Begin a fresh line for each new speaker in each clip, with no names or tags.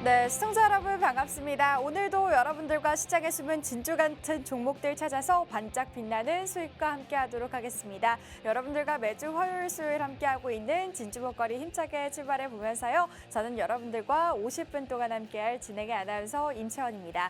네, 시청자 여러분 반갑습니다. 오늘도 여러분들과 시장에 숨은 진주 같은 종목들 찾아서 반짝 빛나는 수익과 함께하도록 하겠습니다. 여러분들과 매주 화요일, 수요일 함께하고 있는 진주 먹거리 힘차게 출발해 보면서요. 저는 여러분들과 50분 동안 함께할 진행의 아나운서 임채원입니다.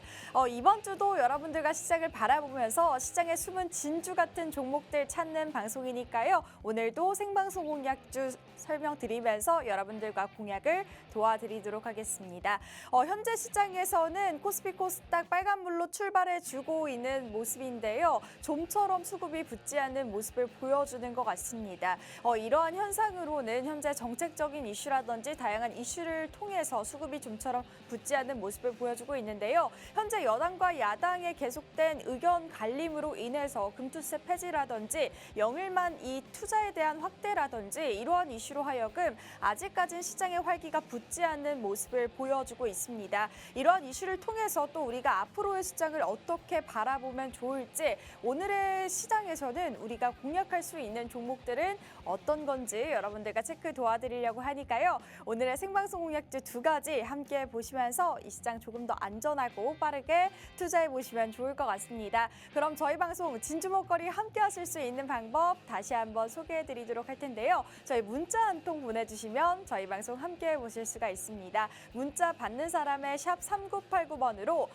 이번 주도 여러분들과 시장을 바라보면서 시장에 숨은 진주 같은 종목들 찾는 방송이니까요. 오늘도 생방송 공략주 설명드리면서 여러분들과 공략을 도와드리도록 하겠습니다. 현재 시장에서는 코스피 코스닥 빨간불로 출발해주고 있는 모습인데요. 좀처럼 수급이 붙지 않는 모습을 보여주는 것 같습니다. 이러한 현상으로는 현재 정책적인 이슈라든지 다양한 이슈를 통해서 수급이 좀처럼 붙지 않는 모습을 보여주고 있는데요. 현재 여당과 야당의 계속된 의견 갈림으로 인해서 금투세 폐지라든지 영일만 이 투자에 대한 확대라든지 이러한 이슈로 하여금 아직까지는 시장의 활기가 붙지 않는 모습을 보여주고 있습니다. 이러한 이슈를 통해서 또 우리가 앞으로의 시장을 어떻게 바라보면 좋을지 오늘의 시장에서는 우리가 공략할 수 있는 종목들은 어떤 건지 여러분들과 체크 도와드리려고 하니까요. 오늘의 생방송 공략주 두 가지 함께 보시면서 이 시장 조금 더 안전하고 빠르게 투자해 보시면 좋을 것 같습니다. 그럼 저희 방송 진주 먹거리 함께 하실 수 있는 방법 다시 한번 소개해 드리도록 할 텐데요. 저희 문자 한 통 보내주시면 저희 방송 함께 보실 수가 있습니다. 문자 받는 사람의 샵 3989번으로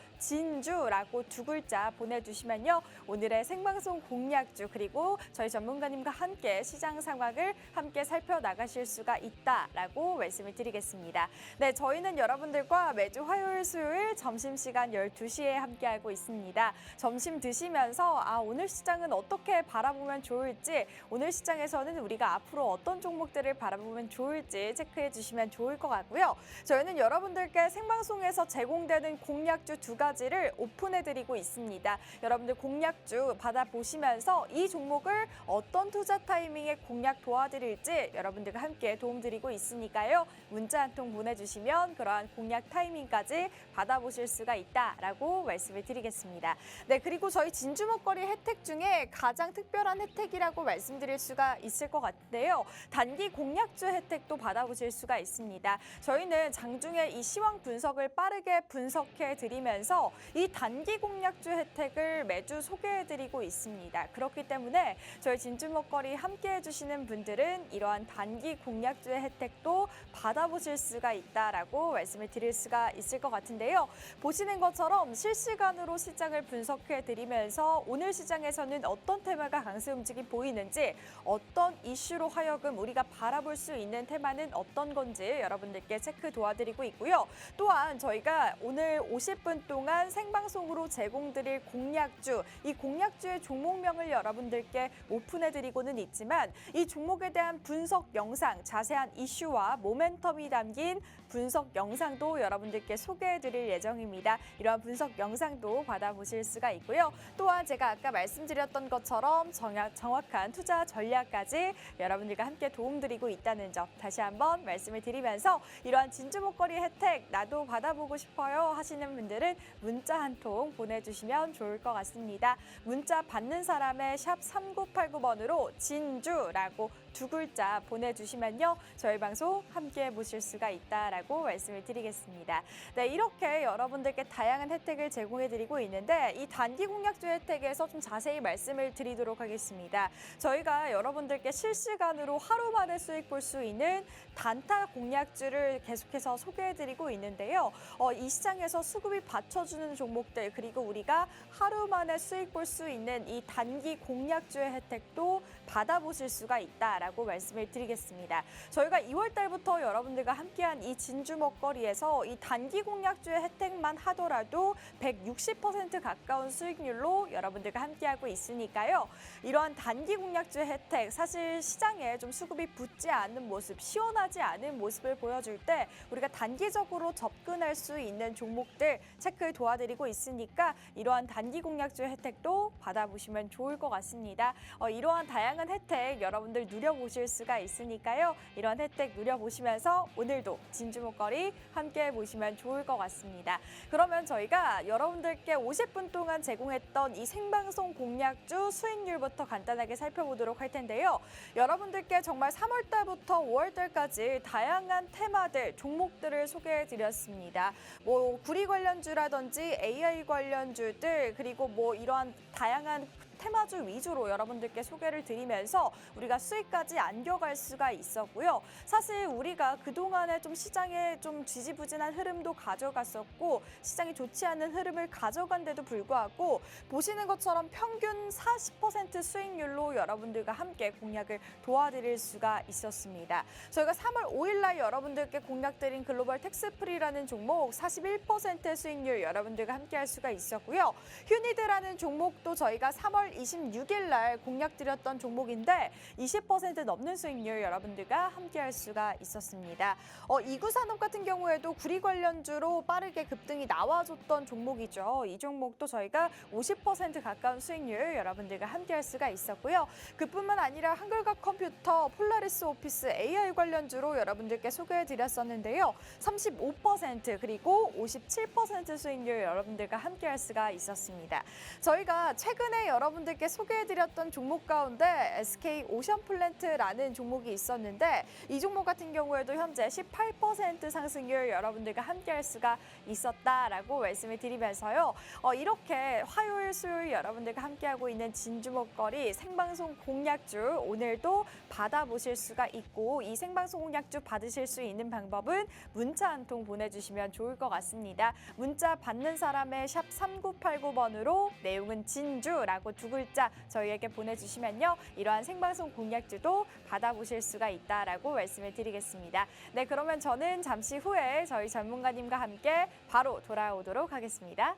진주라고 두 글자 보내주시면요. 오늘의 생방송 공략주 그리고 저희 전문가님과 함께 시장 상황을 함께 살펴나가실 수가 있다라고 말씀을 드리겠습니다. 네, 저희는 여러분들과 매주 화요일, 수요일 점심시간 12시에 함께하고 있습니다. 점심 드시면서 오늘 시장은 어떻게 바라보면 좋을지 오늘 시장에서는 우리가 앞으로 어떤 종목들을 바라보면 좋을지 체크해 주시면 좋을 것 같고요. 저희는 여러분들께 생방송에서 제공되는 공략주 두 가지를 오픈해드리고 있습니다. 여러분들 공략주 받아보시면서 이 종목을 어떤 투자 타이밍에 공략 도와드릴지 여러분들과 함께 도움드리고 있으니까요. 문자 한 통 보내주시면 그러한 공략 타이밍까지 받아보실 수가 있다라고 말씀을 드리겠습니다. 네, 그리고 저희 진주 먹거리 혜택 중에 가장 특별한 혜택이라고 말씀드릴 수가 있을 것 같은데요. 단기 공략주 혜택도 받아보실 수가 있습니다. 저희는 장중에 이 시황 분석을 빠르게 분석해 드리면서 이 단기 공략주 혜택을 매주 소개해 드리고 있습니다. 그렇기 때문에 저희 진주 먹거리 함께 해주시는 분들은 이러한 단기 공략주의 혜택도 받아보실 수가 있다라고 말씀을 드릴 수가 있을 것 같은데요. 보시는 것처럼 실시간으로 시장을 분석해 드리면서 오늘 시장에서는 어떤 테마가 강세 움직임 보이는지 어떤 이슈로 하여금 우리가 바라볼 수 있는 테마는 어떤 건지 여러분들께 체크 도와드리고 있고요. 또한 저희가 오늘 50분 동안 생방송으로 제공드릴 공략주, 이 공략주의 종목명을 여러분들께 오픈해드리고는 있지만 이 종목에 대한 분석 영상, 자세한 이슈와 모멘텀이 담긴 분석 영상도 여러분들께 소개해드릴 예정입니다. 이러한 분석 영상도 받아보실 수가 있고요. 또한 제가 아까 말씀드렸던 것처럼 정확한 투자 전략까지 여러분들과 함께 도움드리고 있다는 점 다시 한번 말씀을 드리면서 이러한 진주 먹거리 혜택 나도 받아보고 싶어요 하시는 분들은 문자 한 통 보내주시면 좋을 것 같습니다. 문자 받는 사람의 샵 3989번으로 진주라고 두 글자 보내주시면요. 저희 방송 함께 보실 수가 있다라고 말씀을 드리겠습니다. 네, 이렇게 여러분들께 다양한 혜택을 제공해드리고 있는데 이 단기 공략주 혜택에서 좀 자세히 말씀을 드리도록 하겠습니다. 저희가 여러분들께 실시간으로 하루 만에 수익 볼 수 있는 단타 공략주를 계속해서 소개해드리고 있는데요. 이 시장에서 수급이 받쳐주는 종목들 그리고 우리가 하루 만에 수익 볼 수 있는 이 단기 공략주의 혜택도 받아보실 수가 있다라고 말씀을 드리겠습니다. 저희가 2월 달부터 여러분들과 함께한 이 진주 먹거리에서 이 단기 공략주의 혜택만 하더라도 160% 가까운 수익률로 여러분들과 함께하고 있으니까요. 이러한 단기 공략주의 혜택 사실 시장에 좀 수급이 붙지 않는 모습, 시원하지 않은 모습을 보여줄 때 우리가 단기적으로 접근할 수 있는 종목들 체크 도와드리고 있으니까 이러한 단기 공략주의 혜택도 받아보시면 좋을 것 같습니다. 이러한 다양한 혜택 여러분들 누려보시면 받아보실 수가 있으니까요. 이런 혜택 누려보시면서 오늘도 진주 목걸이 함께 보시면 좋을 것 같습니다. 그러면 저희가 여러분들께 50분 동안 제공했던 이 생방송 공략주 수익률부터 간단하게 살펴보도록 할 텐데요. 여러분들께 정말 3월 달부터 5월 달까지 다양한 테마들, 종목들을 소개해드렸습니다. 뭐 구리 관련주라든지 AI 관련주들 그리고 뭐 이러한 다양한 테마주 위주로 여러분들께 소개를 드리면서 우리가 수익까지 안겨갈 수가 있었고요. 사실 우리가 그동안에 좀 시장에 좀 지지부진한 흐름도 가져갔었고 시장이 좋지 않은 흐름을 가져간데도 불구하고 보시는 것처럼 평균 40% 수익률로 여러분들과 함께 공략을 도와드릴 수가 있었습니다. 저희가 3월 5일 날 여러분들께 공략드린 글로벌 텍스프리라는 종목 41% 수익률 여러분들과 함께 할 수가 있었고요. 휴니드라는 종목도 저희가 3월 26일 날 공략드렸던 종목인데 20% 넘는 수익률 여러분들과 함께할 수가 있었습니다. 이구산업 같은 경우에도 구리 관련주로 빠르게 급등이 나와줬던 종목이죠. 이 종목도 저희가 50% 가까운 수익률 여러분들과 함께할 수가 있었고요. 그뿐만 아니라 한글과 컴퓨터, 폴라리스 오피스, AI 관련주로 여러분들께 소개해드렸었는데요. 35% 그리고 57% 수익률 여러분들과 함께할 수가 있었습니다. 저희가 최근에 여러분들께 소개해드렸던 종목 가운데 SK 오션플랜트라는 종목이 있었는데 이 종목 같은 경우에도 현재 18% 상승률 여러분들과 함께할 수가 있었다라고 말씀을 드리면서요. 이렇게 화요일, 수요일 여러분들과 함께하고 있는 진주 목걸이 생방송 공략주 오늘도 받아보실 수가 있고 이 생방송 공략주 받으실 수 있는 방법은 문자 한 통 보내주시면 좋을 것 같습니다. 문자 받는 사람의 샵 3989번으로 내용은 진주라고 두 글자 저희에게 보내주시면요. 이러한 생방송 공략주도 받아보실 수가 있다라고 말씀을 드리겠습니다. 네, 그러면 저는 잠시 후에 저희 전문가님과 함께 바로 돌아오도록 하겠습니다.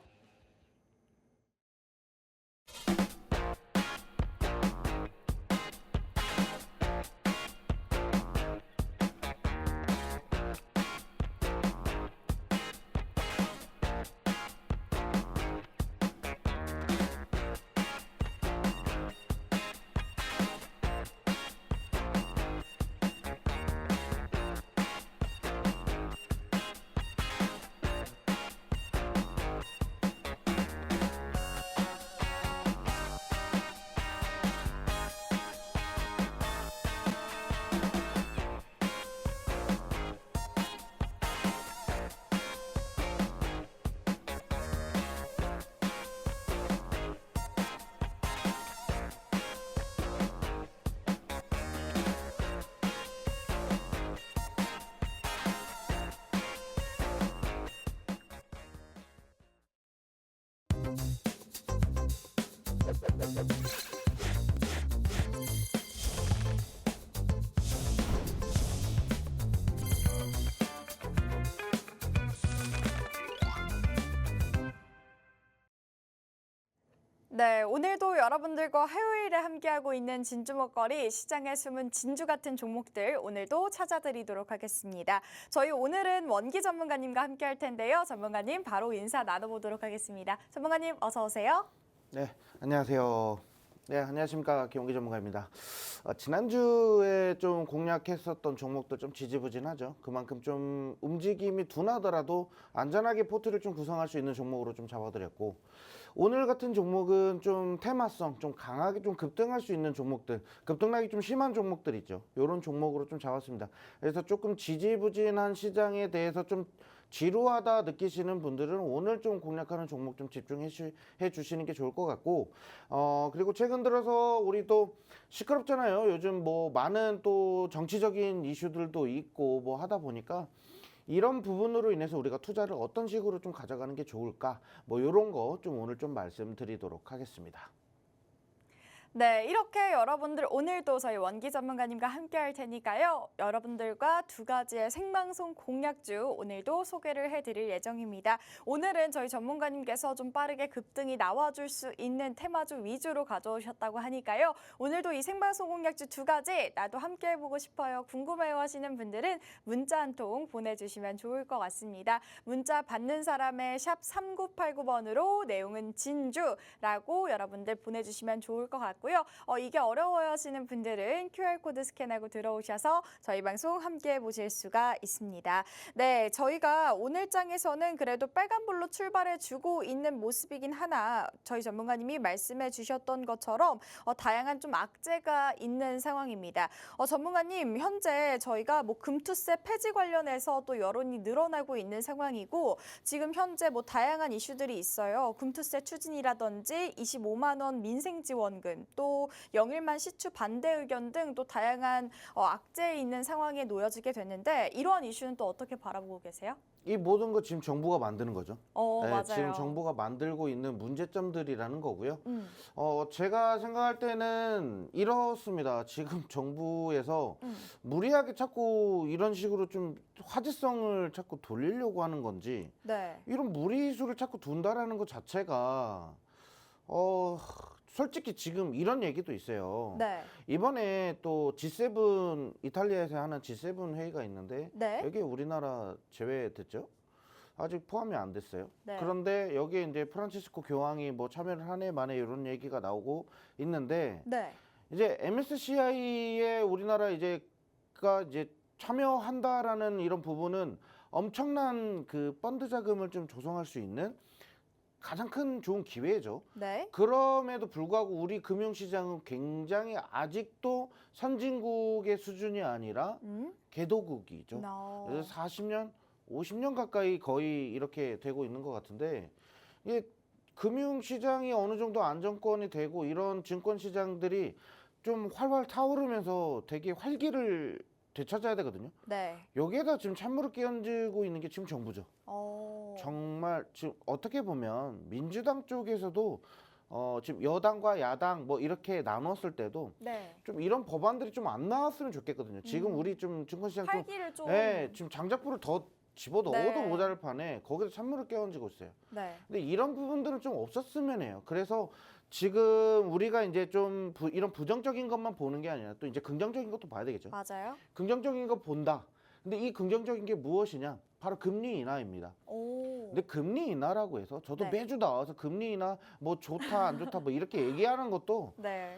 네, 오늘도 여러분들과 화요일에 함께하고 있는 진주 먹거리 시장에 숨은 진주 같은 종목들 오늘도 찾아드리도록 하겠습니다. 저희 오늘은 원기 전문가님과 함께할 텐데요. 전문가님 바로 인사 나눠보도록 하겠습니다. 전문가님 어서 오세요.
네, 안녕하세요. 네, 안녕하십니까. 김원기 전문가입니다. 지난주에 좀 공략했었던 종목도 좀 지지부진하죠. 그만큼 좀 움직임이 둔하더라도 안전하게 포트를 좀 구성할 수 있는 종목으로 좀 잡아드렸고, 오늘 같은 종목은 좀 테마성, 좀 강하게 좀 급등할 수 있는 종목들, 급등락이 좀 심한 종목들 있죠. 이런 종목으로 좀 잡았습니다. 그래서 조금 지지부진한 시장에 대해서 좀 지루하다 느끼시는 분들은 오늘 좀 공략하는 종목 좀 집중해 주시는 게 좋을 것 같고, 그리고 최근 들어서 우리 또 시끄럽잖아요. 요즘 뭐 많은 또 정치적인 이슈들도 있고 뭐 하다 보니까 이런 부분으로 인해서 우리가 투자를 어떤 식으로 좀 가져가는 게 좋을까, 뭐 이런 거 좀 오늘 좀 말씀드리도록 하겠습니다.
네, 이렇게 여러분들 오늘도 저희 원기 전문가님과 함께 할 테니까요. 여러분들과 두 가지의 생방송 공략주 오늘도 소개를 해드릴 예정입니다. 오늘은 저희 전문가님께서 좀 빠르게 급등이 나와줄 수 있는 테마주 위주로 가져오셨다고 하니까요. 오늘도 이 생방송 공략주 두 가지 나도 함께 해보고 싶어요. 궁금해요 하시는 분들은 문자 한 통 보내주시면 좋을 것 같습니다. 문자 받는 사람의 샵 3989번으로 내용은 진주라고 여러분들 보내주시면 좋을 것 같고요. 되고요. 이게 어려워 하시는 분들은 QR코드 스캔하고 들어오셔서 저희 방송 함께 보실 수가 있습니다. 네, 저희가 오늘 장에서는 그래도 빨간불로 출발해주고 있는 모습이긴 하나 저희 전문가님이 말씀해 주셨던 것처럼 다양한 좀 악재가 있는 상황입니다. 전문가님, 현재 저희가 뭐 금투세 폐지 관련해서 또 여론이 늘어나고 있는 상황이고 지금 현재 뭐 다양한 이슈들이 있어요. 금투세 추진이라든지 25만 원 민생지원금, 또 영일만 시추 반대 의견 등 또 다양한 악재에 있는 상황에 놓여지게 됐는데 이러한 이슈는 또 어떻게 바라보고 계세요?
이 모든 거 지금 정부가 만드는 거죠.
맞아요.
지금 정부가 만들고 있는 문제점들이라는 거고요. 제가 생각할 때는 이렇습니다. 지금 정부에서 무리하게 자꾸 이런 식으로 좀 화제성을 자꾸 돌리려고 하는 건지
네.
이런 무리수를 자꾸 둔다라는 것 자체가 솔직히 지금 이런 얘기도 있어요.
네.
이번에 또 G7 이탈리아에서 하는 G7 회의가 있는데
네.
여기에 우리나라 제외됐죠? 아직 포함이 안 됐어요.
네.
그런데 여기에 이제 프란치스코 교황이 뭐 참여를 하네 마네 이런 얘기가 나오고 있는데
네.
이제 MSCI에 우리나라 가 이제 참여한다라는 이런 부분은 엄청난 그 펀드 자금을 좀 조성할 수 있는 가장 큰 좋은 기회죠.
네.
그럼에도 불구하고 우리 금융시장은 굉장히 아직도 선진국의 수준이 아니라 개도국이죠. 그래서 40년, 50년 가까이 거의 이렇게 되고 있는 것 같은데 이게 금융시장이 어느 정도 안정권이 되고 이런 증권시장들이 좀 활활 타오르면서 되게 활기를 되찾아야 되거든요.
네.
여기에다 지금 찬물을 끼얹고 있는 게 지금 정부죠. 정말 지금 어떻게 보면 민주당 쪽에서도 지금 여당과 야당 뭐 이렇게 나눴을 때도
네.
좀 이런 법안들이 좀 안 나왔으면 좋겠거든요. 지금 우리 좀 증권시장 좀
활기를 좀.
지금 장작불을 더 집어넣어도
네.
모자랄 판에 거기서 찬물을 끼얹고 있어요.
네.
근데 이런 부분들은 좀 없었으면 해요. 그래서 지금 우리가 이제 좀 이런 부정적인 것만 보는 게 아니라 또 이제 긍정적인 것도 봐야 되겠죠.
맞아요.
긍정적인 거 본다. 근데 이 긍정적인 게 무엇이냐? 바로 금리 인하입니다. 근데 금리 인하라고 해서 저도
네.
매주 나와서 금리 인하 뭐 좋다 안 좋다 뭐 이렇게 얘기하는 것도
네.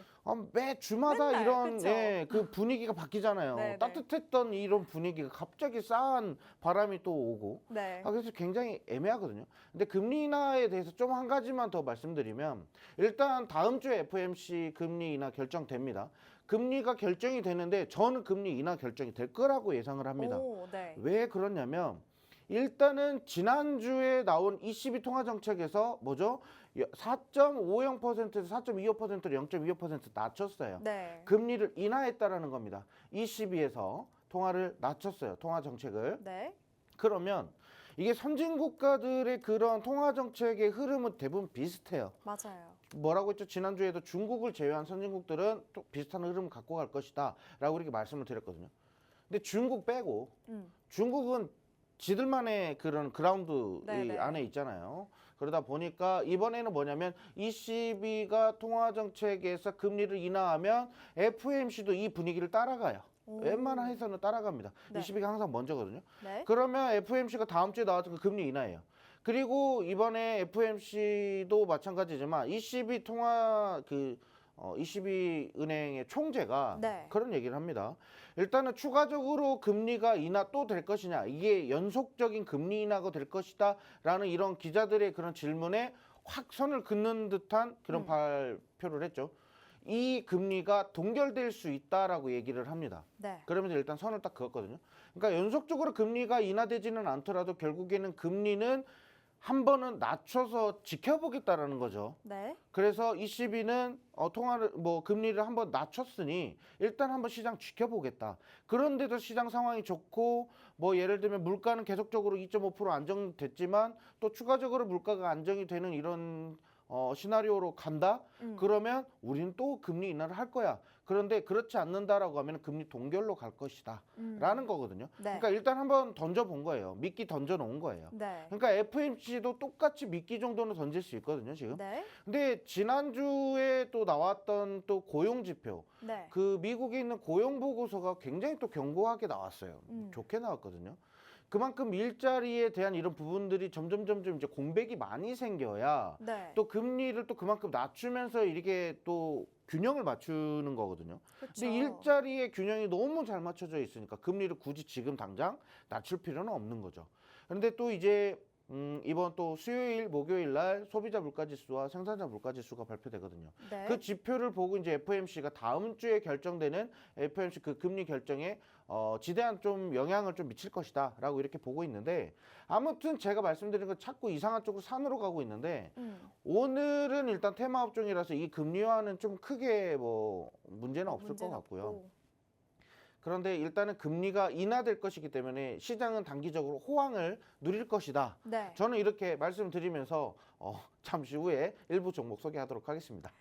매 주마다
맨날,
이런
그쵸?
그 분위기가 바뀌잖아요.
네, 네.
따뜻했던 이런 분위기가 갑자기 싸한 바람이 또 오고
네.
그래서 굉장히 애매하거든요. 근데 금리 인하에 대해서 좀 한 가지만 더 말씀드리면 일단 다음 주에 FOMC 금리 인하 결정됩니다. 금리가 결정이 되는데 저는 금리 인하 결정이 될 거라고 예상을 합니다.
네.
왜 그러냐면 일단은 지난주에 나온 ECB 통화정책에서 뭐죠? 4.50%에서 4.25%로 0.25% 낮췄어요.
네.
금리를 인하했다라는 겁니다. ECB에서 통화를 낮췄어요. 통화정책을.
네.
그러면 이게 선진국가들의 그런 통화정책의 흐름은 대부분 비슷해요.
맞아요.
뭐라고 했죠? 지난주에도 중국을 제외한 선진국들은 또 비슷한 흐름을 갖고 갈 것이다 라고 이렇게 말씀을 드렸거든요. 근데 중국 빼고 중국은 지들만의 그런 그라운드
네네.
안에 있잖아요. 그러다 보니까 이번에는 뭐냐면 ECB가 통화정책에서 금리를 인하하면 FOMC도 이 분위기를 따라가요. 웬만한 해서는 따라갑니다.
네.
ECB가 항상 먼저거든요.
네.
그러면 FOMC가 다음 주에 나왔던 그 금리 인하예요. 그리고 이번에 FOMC도 마찬가지지만 ECB ECB 은행의 총재가
네.
그런 얘기를 합니다. 일단은 추가적으로 금리가 인하 또 될 것이냐, 이게 연속적인 금리 인하가 될 것이다 라는 이런 기자들의 그런 질문에 확 선을 긋는 듯한 그런 발표를 했죠. 이 금리가 동결될 수 있다라고 얘기를 합니다.
네.
그러면서 일단 선을 딱 그었거든요. 그러니까 연속적으로 금리가 인하되지는 않더라도 결국에는 금리는 한 번은 낮춰서 지켜보겠다라는 거죠.
네.
그래서 ECB는 금리를 한번 낮췄으니 일단 한번 시장 지켜보겠다. 그런데도 시장 상황이 좋고 뭐 예를 들면 물가는 계속적으로 2.5% 안정됐지만 또 추가적으로 물가가 안정이 되는 이런 시나리오로 간다? 그러면 우리는 또 금리 인하를 할 거야. 그런데 그렇지 않는다라고 하면 금리 동결로 갈 것이다. 라는 거거든요.
네.
그러니까 일단 한번 던져본 거예요. 미끼 던져놓은 거예요.
네.
그러니까 FOMC도 똑같이 미끼 정도는 던질 수 있거든요, 지금.
네.
근데 지난주에 또 나왔던 또 고용지표,
네.
그 미국에 있는 고용보고서가 굉장히 또 견고하게 나왔어요. 좋게 나왔거든요. 그만큼 일자리에 대한 이런 부분들이 점점 이제 공백이 많이 생겨야
네.
또 금리를 또 그만큼 낮추면서 이렇게 또 균형을 맞추는 거거든요.
그쵸.
근데 일자리의 균형이 너무 잘 맞춰져 있으니까 금리를 굳이 지금 당장 낮출 필요는 없는 거죠. 그런데 또 이제 이번 또 수요일, 목요일 날 소비자 물가지수와 생산자 물가지수가 발표되거든요.
네.
그 지표를 보고 이제 FOMC가 다음 주에 결정되는 FOMC 그 금리 결정에 지대한 좀 영향을 좀 미칠 것이다라고 이렇게 보고 있는데 아무튼 제가 말씀드린 건 자꾸 이상한 쪽으로 산으로 가고 있는데 오늘은 일단 테마 업종이라서 이 금리와는 좀 크게 뭐 문제는 없을 것
문제는
같고요.
없고.
그런데 일단은 금리가 인하될 것이기 때문에 시장은 단기적으로 호황을 누릴 것이다.
네.
저는 이렇게 말씀드리면서 잠시 후에 일부 종목 소개하도록 하겠습니다.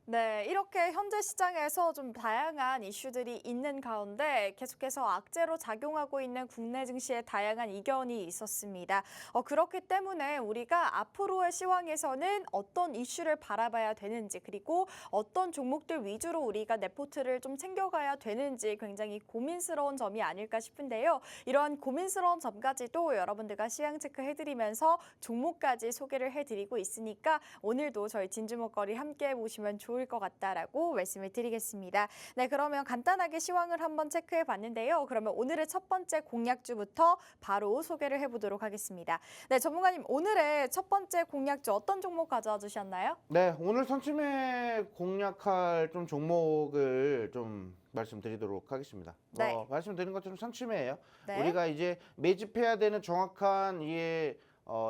네, 이렇게 현재 시장에서 좀 다양한 이슈들이 있는 가운데 계속해서 악재로 작용하고 있는 국내 증시의 다양한 이견이 있었습니다. 그렇기 때문에 우리가 앞으로의 시황에서는 어떤 이슈를 바라봐야 되는지 그리고 어떤 종목들 위주로 우리가 내포트를 좀 챙겨가야 되는지 굉장히 고민스러운 점이 아닐까 싶은데요. 이러한 고민스러운 점까지도 여러분들과 시황 체크해드리면서 종목까지 소개를 해드리고 있으니까 오늘도 저희 진주목걸이 함께 보시면 좋을 것 같다라고 말씀을 드리겠습니다. 네, 그러면 간단하게 시황을 한번 체크해 봤는데요. 그러면 오늘의 첫 번째 공략주부터 바로 소개를 해보도록 하겠습니다. 네, 전문가님 오늘의 첫 번째 공략주 어떤 종목 가져와 주셨나요?
네, 오늘 선침에 공략할 좀 종목을 좀 말씀드리도록 하겠습니다.
네.
말씀드린 것처럼 선침해예요.
네.
우리가 이제 매집해야 되는 정확한 이게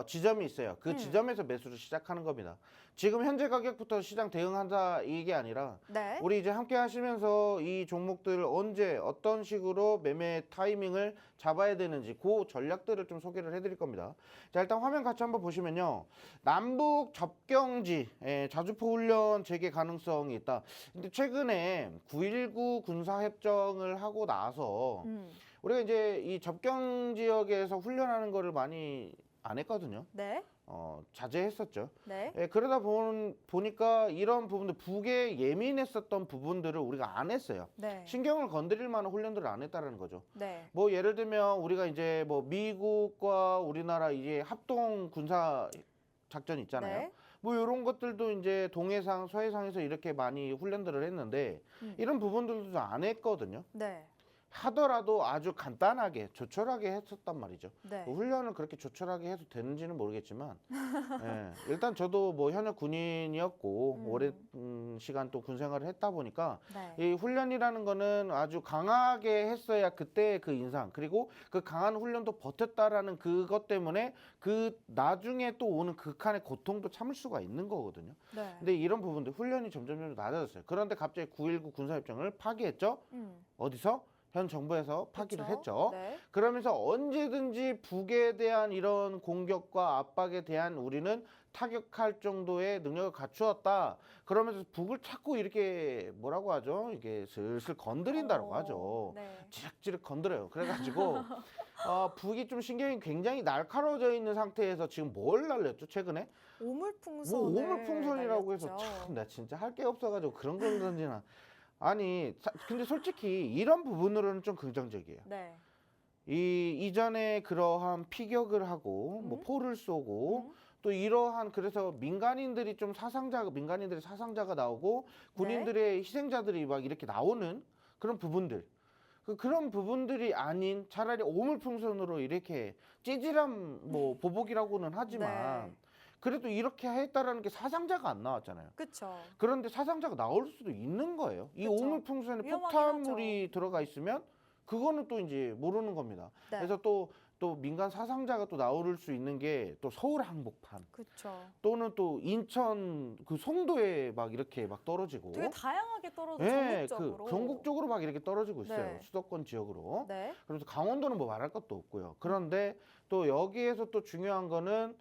지점이 있어요. 그 지점에서 매수를 시작하는 겁니다. 지금 현재 가격부터 시장 대응한다 이게 아니라
네.
우리 이제 함께 하시면서 이 종목들을 언제 어떤 식으로 매매 타이밍을 잡아야 되는지 그 전략들을 좀 소개를 해드릴 겁니다. 자, 일단 화면 같이 한번 보시면요. 남북 접경지 자주포 훈련 재개 가능성이 있다. 근데 최근에 9.19 군사협정을 하고 나서 우리가 이제 이 접경 지역에서 훈련하는 거를 많이 안 했거든요.
네.
자제했었죠.
네.
그러다 보니까 이런 부분들, 북에 예민했었던 부분들을 우리가 안 했어요.
네.
신경을 건드릴 만한 훈련들을 안 했다는 거죠.
네.
뭐 예를 들면 우리가 이제 뭐 미국과 우리나라 이제 합동 군사 작전 있잖아요.
네.
뭐 이런 것들도 이제 동해상, 서해상에서 이렇게 많이 훈련들을 했는데 이런 부분들도 안 했거든요.
네.
하더라도 아주 간단하게 조촐하게 했었단 말이죠.
네.
훈련을 그렇게 조촐하게 해도 되는지는 모르겠지만 일단 저도 뭐 현역 군인이었고 오랜 시간 또 군 생활을 했다 보니까
네.
이 훈련이라는 거는 아주 강하게 했어야 그때 그 인상 그리고 그 강한 훈련도 버텼다라는 그것 때문에 그 나중에 또 오는 극한의 고통도 참을 수가 있는 거거든요.
네.
근데 이런 부분들 훈련이 점점 낮아졌어요. 그런데 갑자기 9.19 군사협정을 파기했죠. 어디서? 현 정부에서 파기를
그렇죠.
했죠.
네.
그러면서 언제든지 북에 대한 이런 공격과 압박에 대한 우리는 타격할 정도의 능력을 갖추었다. 그러면서 북을 자꾸 이렇게 뭐라고 하죠? 이게 슬슬 건드린다고 하죠.
네.
지륵지륵 건드려요. 그래가지고 북이 좀 신경이 굉장히 날카로워져 있는 상태에서 지금 뭘 날렸죠? 최근에?
오물풍선.
뭐 오물풍선이라고 해서 참 나 진짜 할 게 없어가지고 그런 걸 던지나. 아니, 근데 솔직히 이런 부분으로는 좀 긍정적이에요.
네.
이전에 그러한 피격을 하고 뭐 포를 쏘고 또 이러한 그래서 민간인들이 사상자가 나오고 군인들의 희생자들이 막 이렇게 나오는 그런 부분들. 그런 부분들이 아닌 차라리 오물풍선으로 이렇게 찌질한 뭐 보복이라고는 하지만
네.
그래도 이렇게 했다라는 게 사상자가 안 나왔잖아요.
그렇죠.
그런데 사상자가 나올 수도 있는 거예요. 이
그쵸.
오물풍선에
위험하긴
폭탄물이 들어가 있으면 그거는 또 이제 모르는 겁니다.
네.
그래서 또 민간 사상자가 또 나올 수 있는 게 또 서울 항복판
그렇죠.
또는 또 인천 그 송도에 막 이렇게 막 떨어지고
되게 다양하게 떨어져 전국적으로.
전국적으로 막 이렇게 떨어지고 있어요.
네.
수도권 지역으로.
네.
그래서 강원도는 뭐 말할 것도 없고요. 그런데 또 여기에서 또 중요한 거는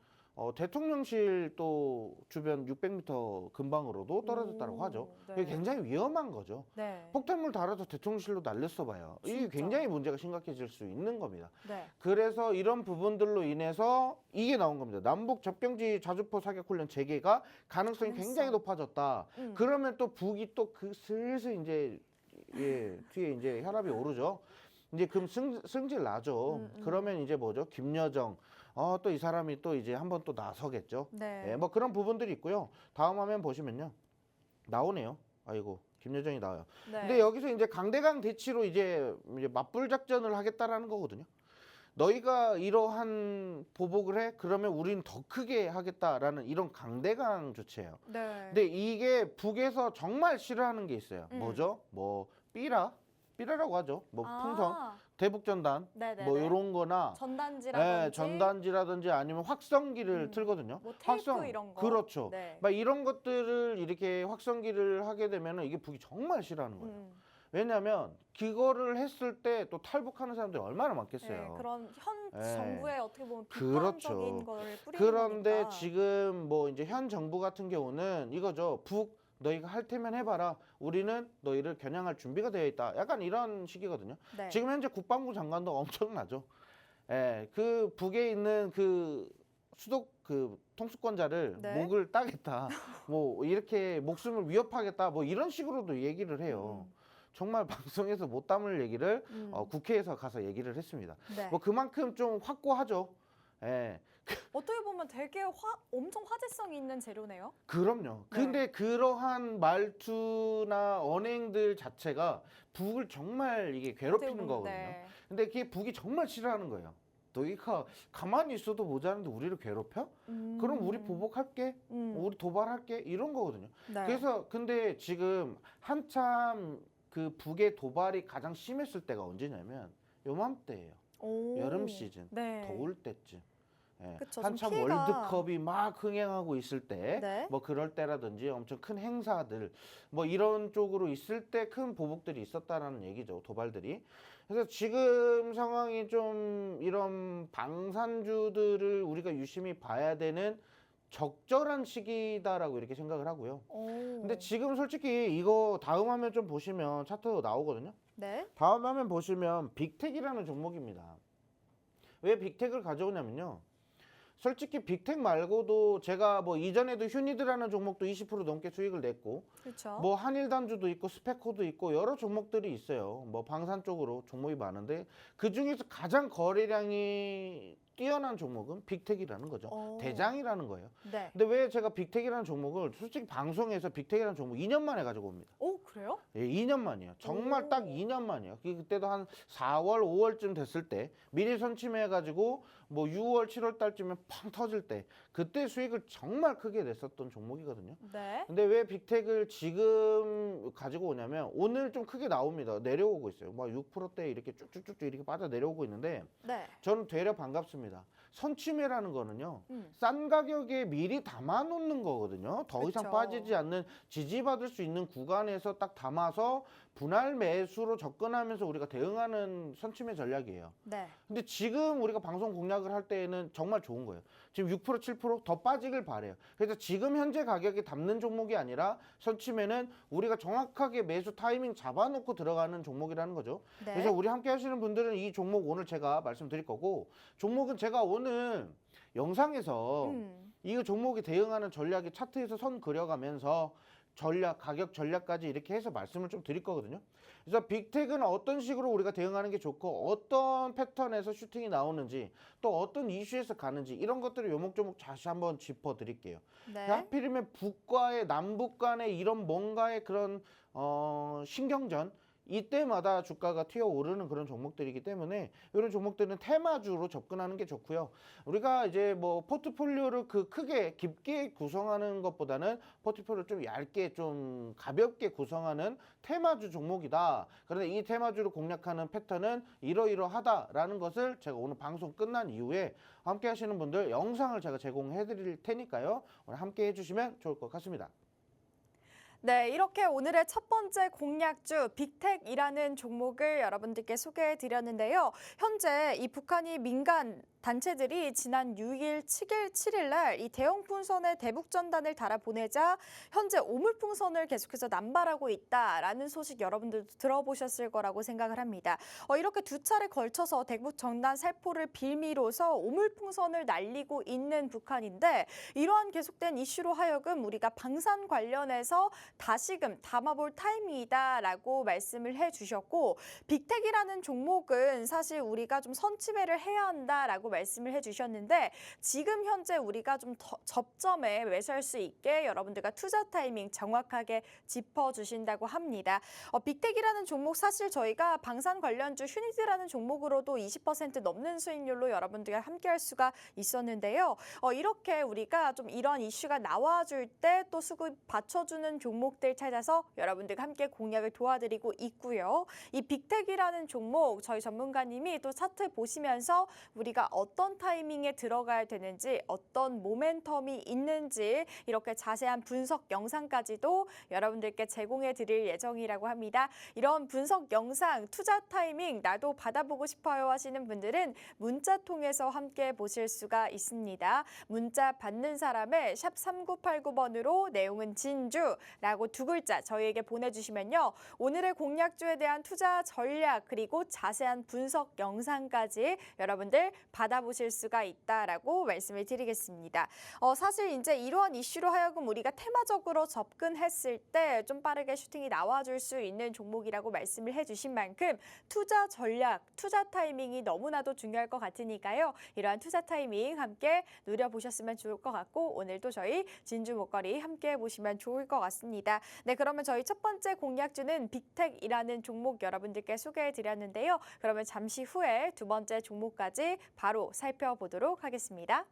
대통령실 또 주변 600m 근방으로도 떨어졌다고 하죠.
네.
이게 굉장히 위험한 거죠.
네.
폭탄물 달아서 대통령실로 날렸어 봐요. 이게
진짜.
굉장히 문제가 심각해질 수 있는 겁니다.
네.
그래서 이런 부분들로 인해서 이게 나온 겁니다. 남북 접경지 자주포 사격 훈련 재개가 가능성이 굉장히 높아졌다. 그러면 또 북이 또 그 슬슬 이제 뒤에 이제 혈압이 오르죠. 이제 그럼 승질 나죠. 그러면 이제 뭐죠? 김여정 또 이 사람이 또 이제 한번 또 나서겠죠.
네.
뭐 그런 부분들이 있고요. 다음 화면 보시면요. 나오네요. 아이고 김여정이 나와요.
네.
근데 여기서 이제 강대강 대치로 이제 맞불 작전을 하겠다라는 거거든요. 너희가 이러한 보복을 해? 그러면 우리는 더 크게 하겠다라는 이런 강대강 조치예요.
네.
근데 이게 북에서 정말 싫어하는 게 있어요. 뭐죠? 뭐 삐라라고 하죠. 뭐 풍선, 대북전단,
네네네.
뭐 이런 거나
전단지라든지
전단지라든지 아니면 확성기를 틀거든요.
뭐 테이프 이런 거.
그렇죠.
네.
막 이런 것들을 이렇게 확성기를 하게 되면은 이게 북이 정말 싫어하는 거예요. 왜냐하면 그거를 했을 때 또 탈북하는 사람들이 얼마나 많겠어요.
네, 그런 현
네.
정부의 어떻게 보면
그렇죠.
비판적인 걸 뿌리는
그런데
거니까.
지금 뭐 이제 현 정부 같은 경우는 이거죠. 북 너희가 할 테면 해봐라. 우리는 너희를 겨냥할 준비가 되어 있다. 약간 이런 식이거든요.
네.
지금 현재 국방부 장관도 엄청나죠. 예, 그 북에 있는 그 수도 그 통수권자를
네.
목을 따겠다. 뭐 이렇게 목숨을 위협하겠다. 뭐 이런 식으로도 얘기를 해요. 정말 방송에서 못 담을 얘기를 국회에서 가서 얘기를 했습니다.
네.
뭐 그만큼 좀 확고하죠. 예.
어떻게 보면 되게 엄청 화제성이 있는 재료네요.
그럼요. 근데 그러한 말투나 언행들 자체가 북을 정말 이게
어떻게
괴롭히는
보면,
거거든요.
네.
근데 그게 북이 정말 싫어하는 거예요. 너희가 가만히 있어도 모자란데 우리를 괴롭혀? 그럼 우리 보복할게. 우리 도발할게. 이런 거거든요.
네.
그래서 근데 지금 한참 그 북의 도발이 가장 심했을 때가 언제냐면 요맘때예요.
오.
여름 시즌.
네.
더울 때쯤. 예,
그쵸, 좀
한참
피해가-
월드컵이 막 흥행하고 있을 때,
네.
뭐 그럴 때라든지 엄청 큰 행사들, 뭐 이런 쪽으로 있을 때 큰 보복들이 있었다라는 얘기죠, 도발들이. 그래서 지금 상황이 좀 이런 방산주들을 우리가 유심히 봐야 되는 적절한 시기다라고 이렇게 생각을 하고요.
오.
근데 지금 솔직히 이거 다음 화면 좀 보시면 차트 나오거든요.
네.
다음 화면 보시면 빅텍이라는 종목입니다. 왜 빅텍을 가져오냐면요. 솔직히 빅텍 말고도 제가 뭐 이전에도 휴니드라는 종목도 20% 넘게 수익을 냈고
그렇죠.
뭐 한일단주도 있고 스페코도 있고 여러 종목들이 있어요. 뭐 방산 쪽으로 종목이 많은데 그 중에서 가장 거래량이 뛰어난 종목은 빅텍이라는 거죠.
오.
대장이라는 거예요.
네.
근데 왜 제가 빅텍이라는 종목을 솔직히 방송에서 빅텍이라는 종목 2년 만에 가지고 옵니다.
오, 그래요?
예, 2년 만이에요. 정말
오.
딱 2년 만이에요. 그때도 한 4월, 5월쯤 됐을 때 미리 선침해가지고 뭐 6월, 7월 달쯤에 팡 터질 때 그때 수익을 정말 크게 냈었던 종목이거든요.
네.
근데 왜 빅텍을 지금 가지고 오냐면 오늘 좀 크게 나옵니다. 내려오고 있어요. 막 6%대 이렇게 쭉쭉쭉 이렇게 빠져 내려오고 있는데
네.
저는 되려 반갑습니다. 선침해라는 거는요.
음.
싼 가격에 미리 담아 놓는 거거든요. 더 이상
그쵸.
빠지지 않는 지지받을 수 있는 구간에서 딱 담아서 분할 매수로 접근하면서 우리가 대응하는 선침해 전략이에요.
네.
근데 지금 우리가 방송 공략을 할 때에는 정말 좋은 거예요. 지금 6%, 7%더 빠지길 바래요. 그래서 지금 현재 가격에 담는 종목이 아니라 선침해는 우리가 정확하게 매수 타이밍 잡아놓고 들어가는 종목이라는 거죠.
네.
그래서 우리 함께 하시는 분들은 이 종목 오늘 제가 말씀드릴 거고 종목은 제가 오늘 영상에서 이 종목에 대응하는 전략의 차트에서 선 그려가면서 전략, 가격 전략까지 이렇게 해서 말씀을 좀 드릴 거거든요. 그래서 빅텍은 어떤 식으로 우리가 대응하는 게 좋고 어떤 패턴에서 슈팅이 나오는지 또 어떤 이슈에서 가는지 이런 것들을 요목조목 다시 한번 짚어 드릴게요.
네.
하필이면 북과의 남북 간의 이런 뭔가의 그런 신경전 이때마다 주가가 튀어오르는 그런 종목들이기 때문에 이런 종목들은 테마주로 접근하는 게 좋고요. 우리가 이제 뭐 포트폴리오를 그 크게 깊게 구성하는 것보다는 포트폴리오를 좀 얇게 좀 가볍게 구성하는 테마주 종목이다. 그런데 이 테마주를 공략하는 패턴은 이러이러하다라는 것을 제가 오늘 방송 끝난 이후에 함께 하시는 분들 영상을 제가 제공해 드릴 테니까요. 오늘 함께 해주시면 좋을 것 같습니다.
네, 이렇게 오늘의 첫 번째 공략주 빅텍이라는 종목을 여러분들께 소개해 드렸는데요. 현재 이 북한이 민간 단체들이 지난 6일, 7일 날 이 대형 풍선에 대북 전단을 달아 보내자 현재 오물풍선을 계속해서 남발하고 있다라는 소식 여러분들도 들어보셨을 거라고 생각을 합니다. 이렇게 두 차례 걸쳐서 대북 전단 살포를 빌미로서 오물풍선을 날리고 있는 북한인데 이러한 계속된 이슈로 하여금 우리가 방산 관련해서 다시금 담아볼 타이밍이다라고 말씀을 해주셨고 빅텍이라는 종목은 사실 우리가 좀 선취매를 해야 한다라고 말씀을 해주셨는데 지금 현재 우리가 좀 접점에 매수할 수 있게 여러분들과 투자 타이밍 정확하게 짚어주신다고 합니다. 빅텍이라는 종목 사실 저희가 방산 관련주 휴니드라는 종목으로도 20% 넘는 수익률로 여러분들과 함께할 수가 있었는데요. 이렇게 우리가 좀 이런 이슈가 나와줄 때 또 수급 받쳐주는 종목들 찾아서 여러분들과 함께 공략을 도와드리고 있고요. 이 빅텍이라는 종목 저희 전문가님이 또 차트 보시면서 우리가 어떤 타이밍에 들어가야 되는지 어떤 모멘텀이 있는지 이렇게 자세한 분석 영상까지도 여러분들께 제공해 드릴 예정이라고 합니다. 이런 분석 영상 투자 타이밍 나도 받아보고 싶어요 하시는 분들은 문자 통해서 함께 보실 수가 있습니다. 문자 받는 사람의 샵 3989번으로 내용은 진주라고 두 글자 저희에게 보내주시면요. 오늘의 공략주에 대한 투자 전략 그리고 자세한 분석 영상까지 여러분들 받아보실 수가 있다라고 말씀을 드리겠습니다. 사실 이제 이러한 이슈로 하여금 우리가 테마적으로 접근했을 때 좀 빠르게 슈팅이 나와줄 수 있는 종목이라고 말씀을 해주신 만큼 투자 전략, 투자 타이밍이 너무나도 중요할 것 같으니까요. 이러한 투자 타이밍 함께 누려보셨으면 좋을 것 같고 오늘도 저희 진주 목걸이 함께 보시면 좋을 것 같습니다. 네, 그러면 저희 첫 번째 공략주는 빅텍이라는 종목 여러분들께 소개해 드렸는데요. 그러면 잠시 후에 두 번째 종목까지 바로 살펴보도록 하겠습니다.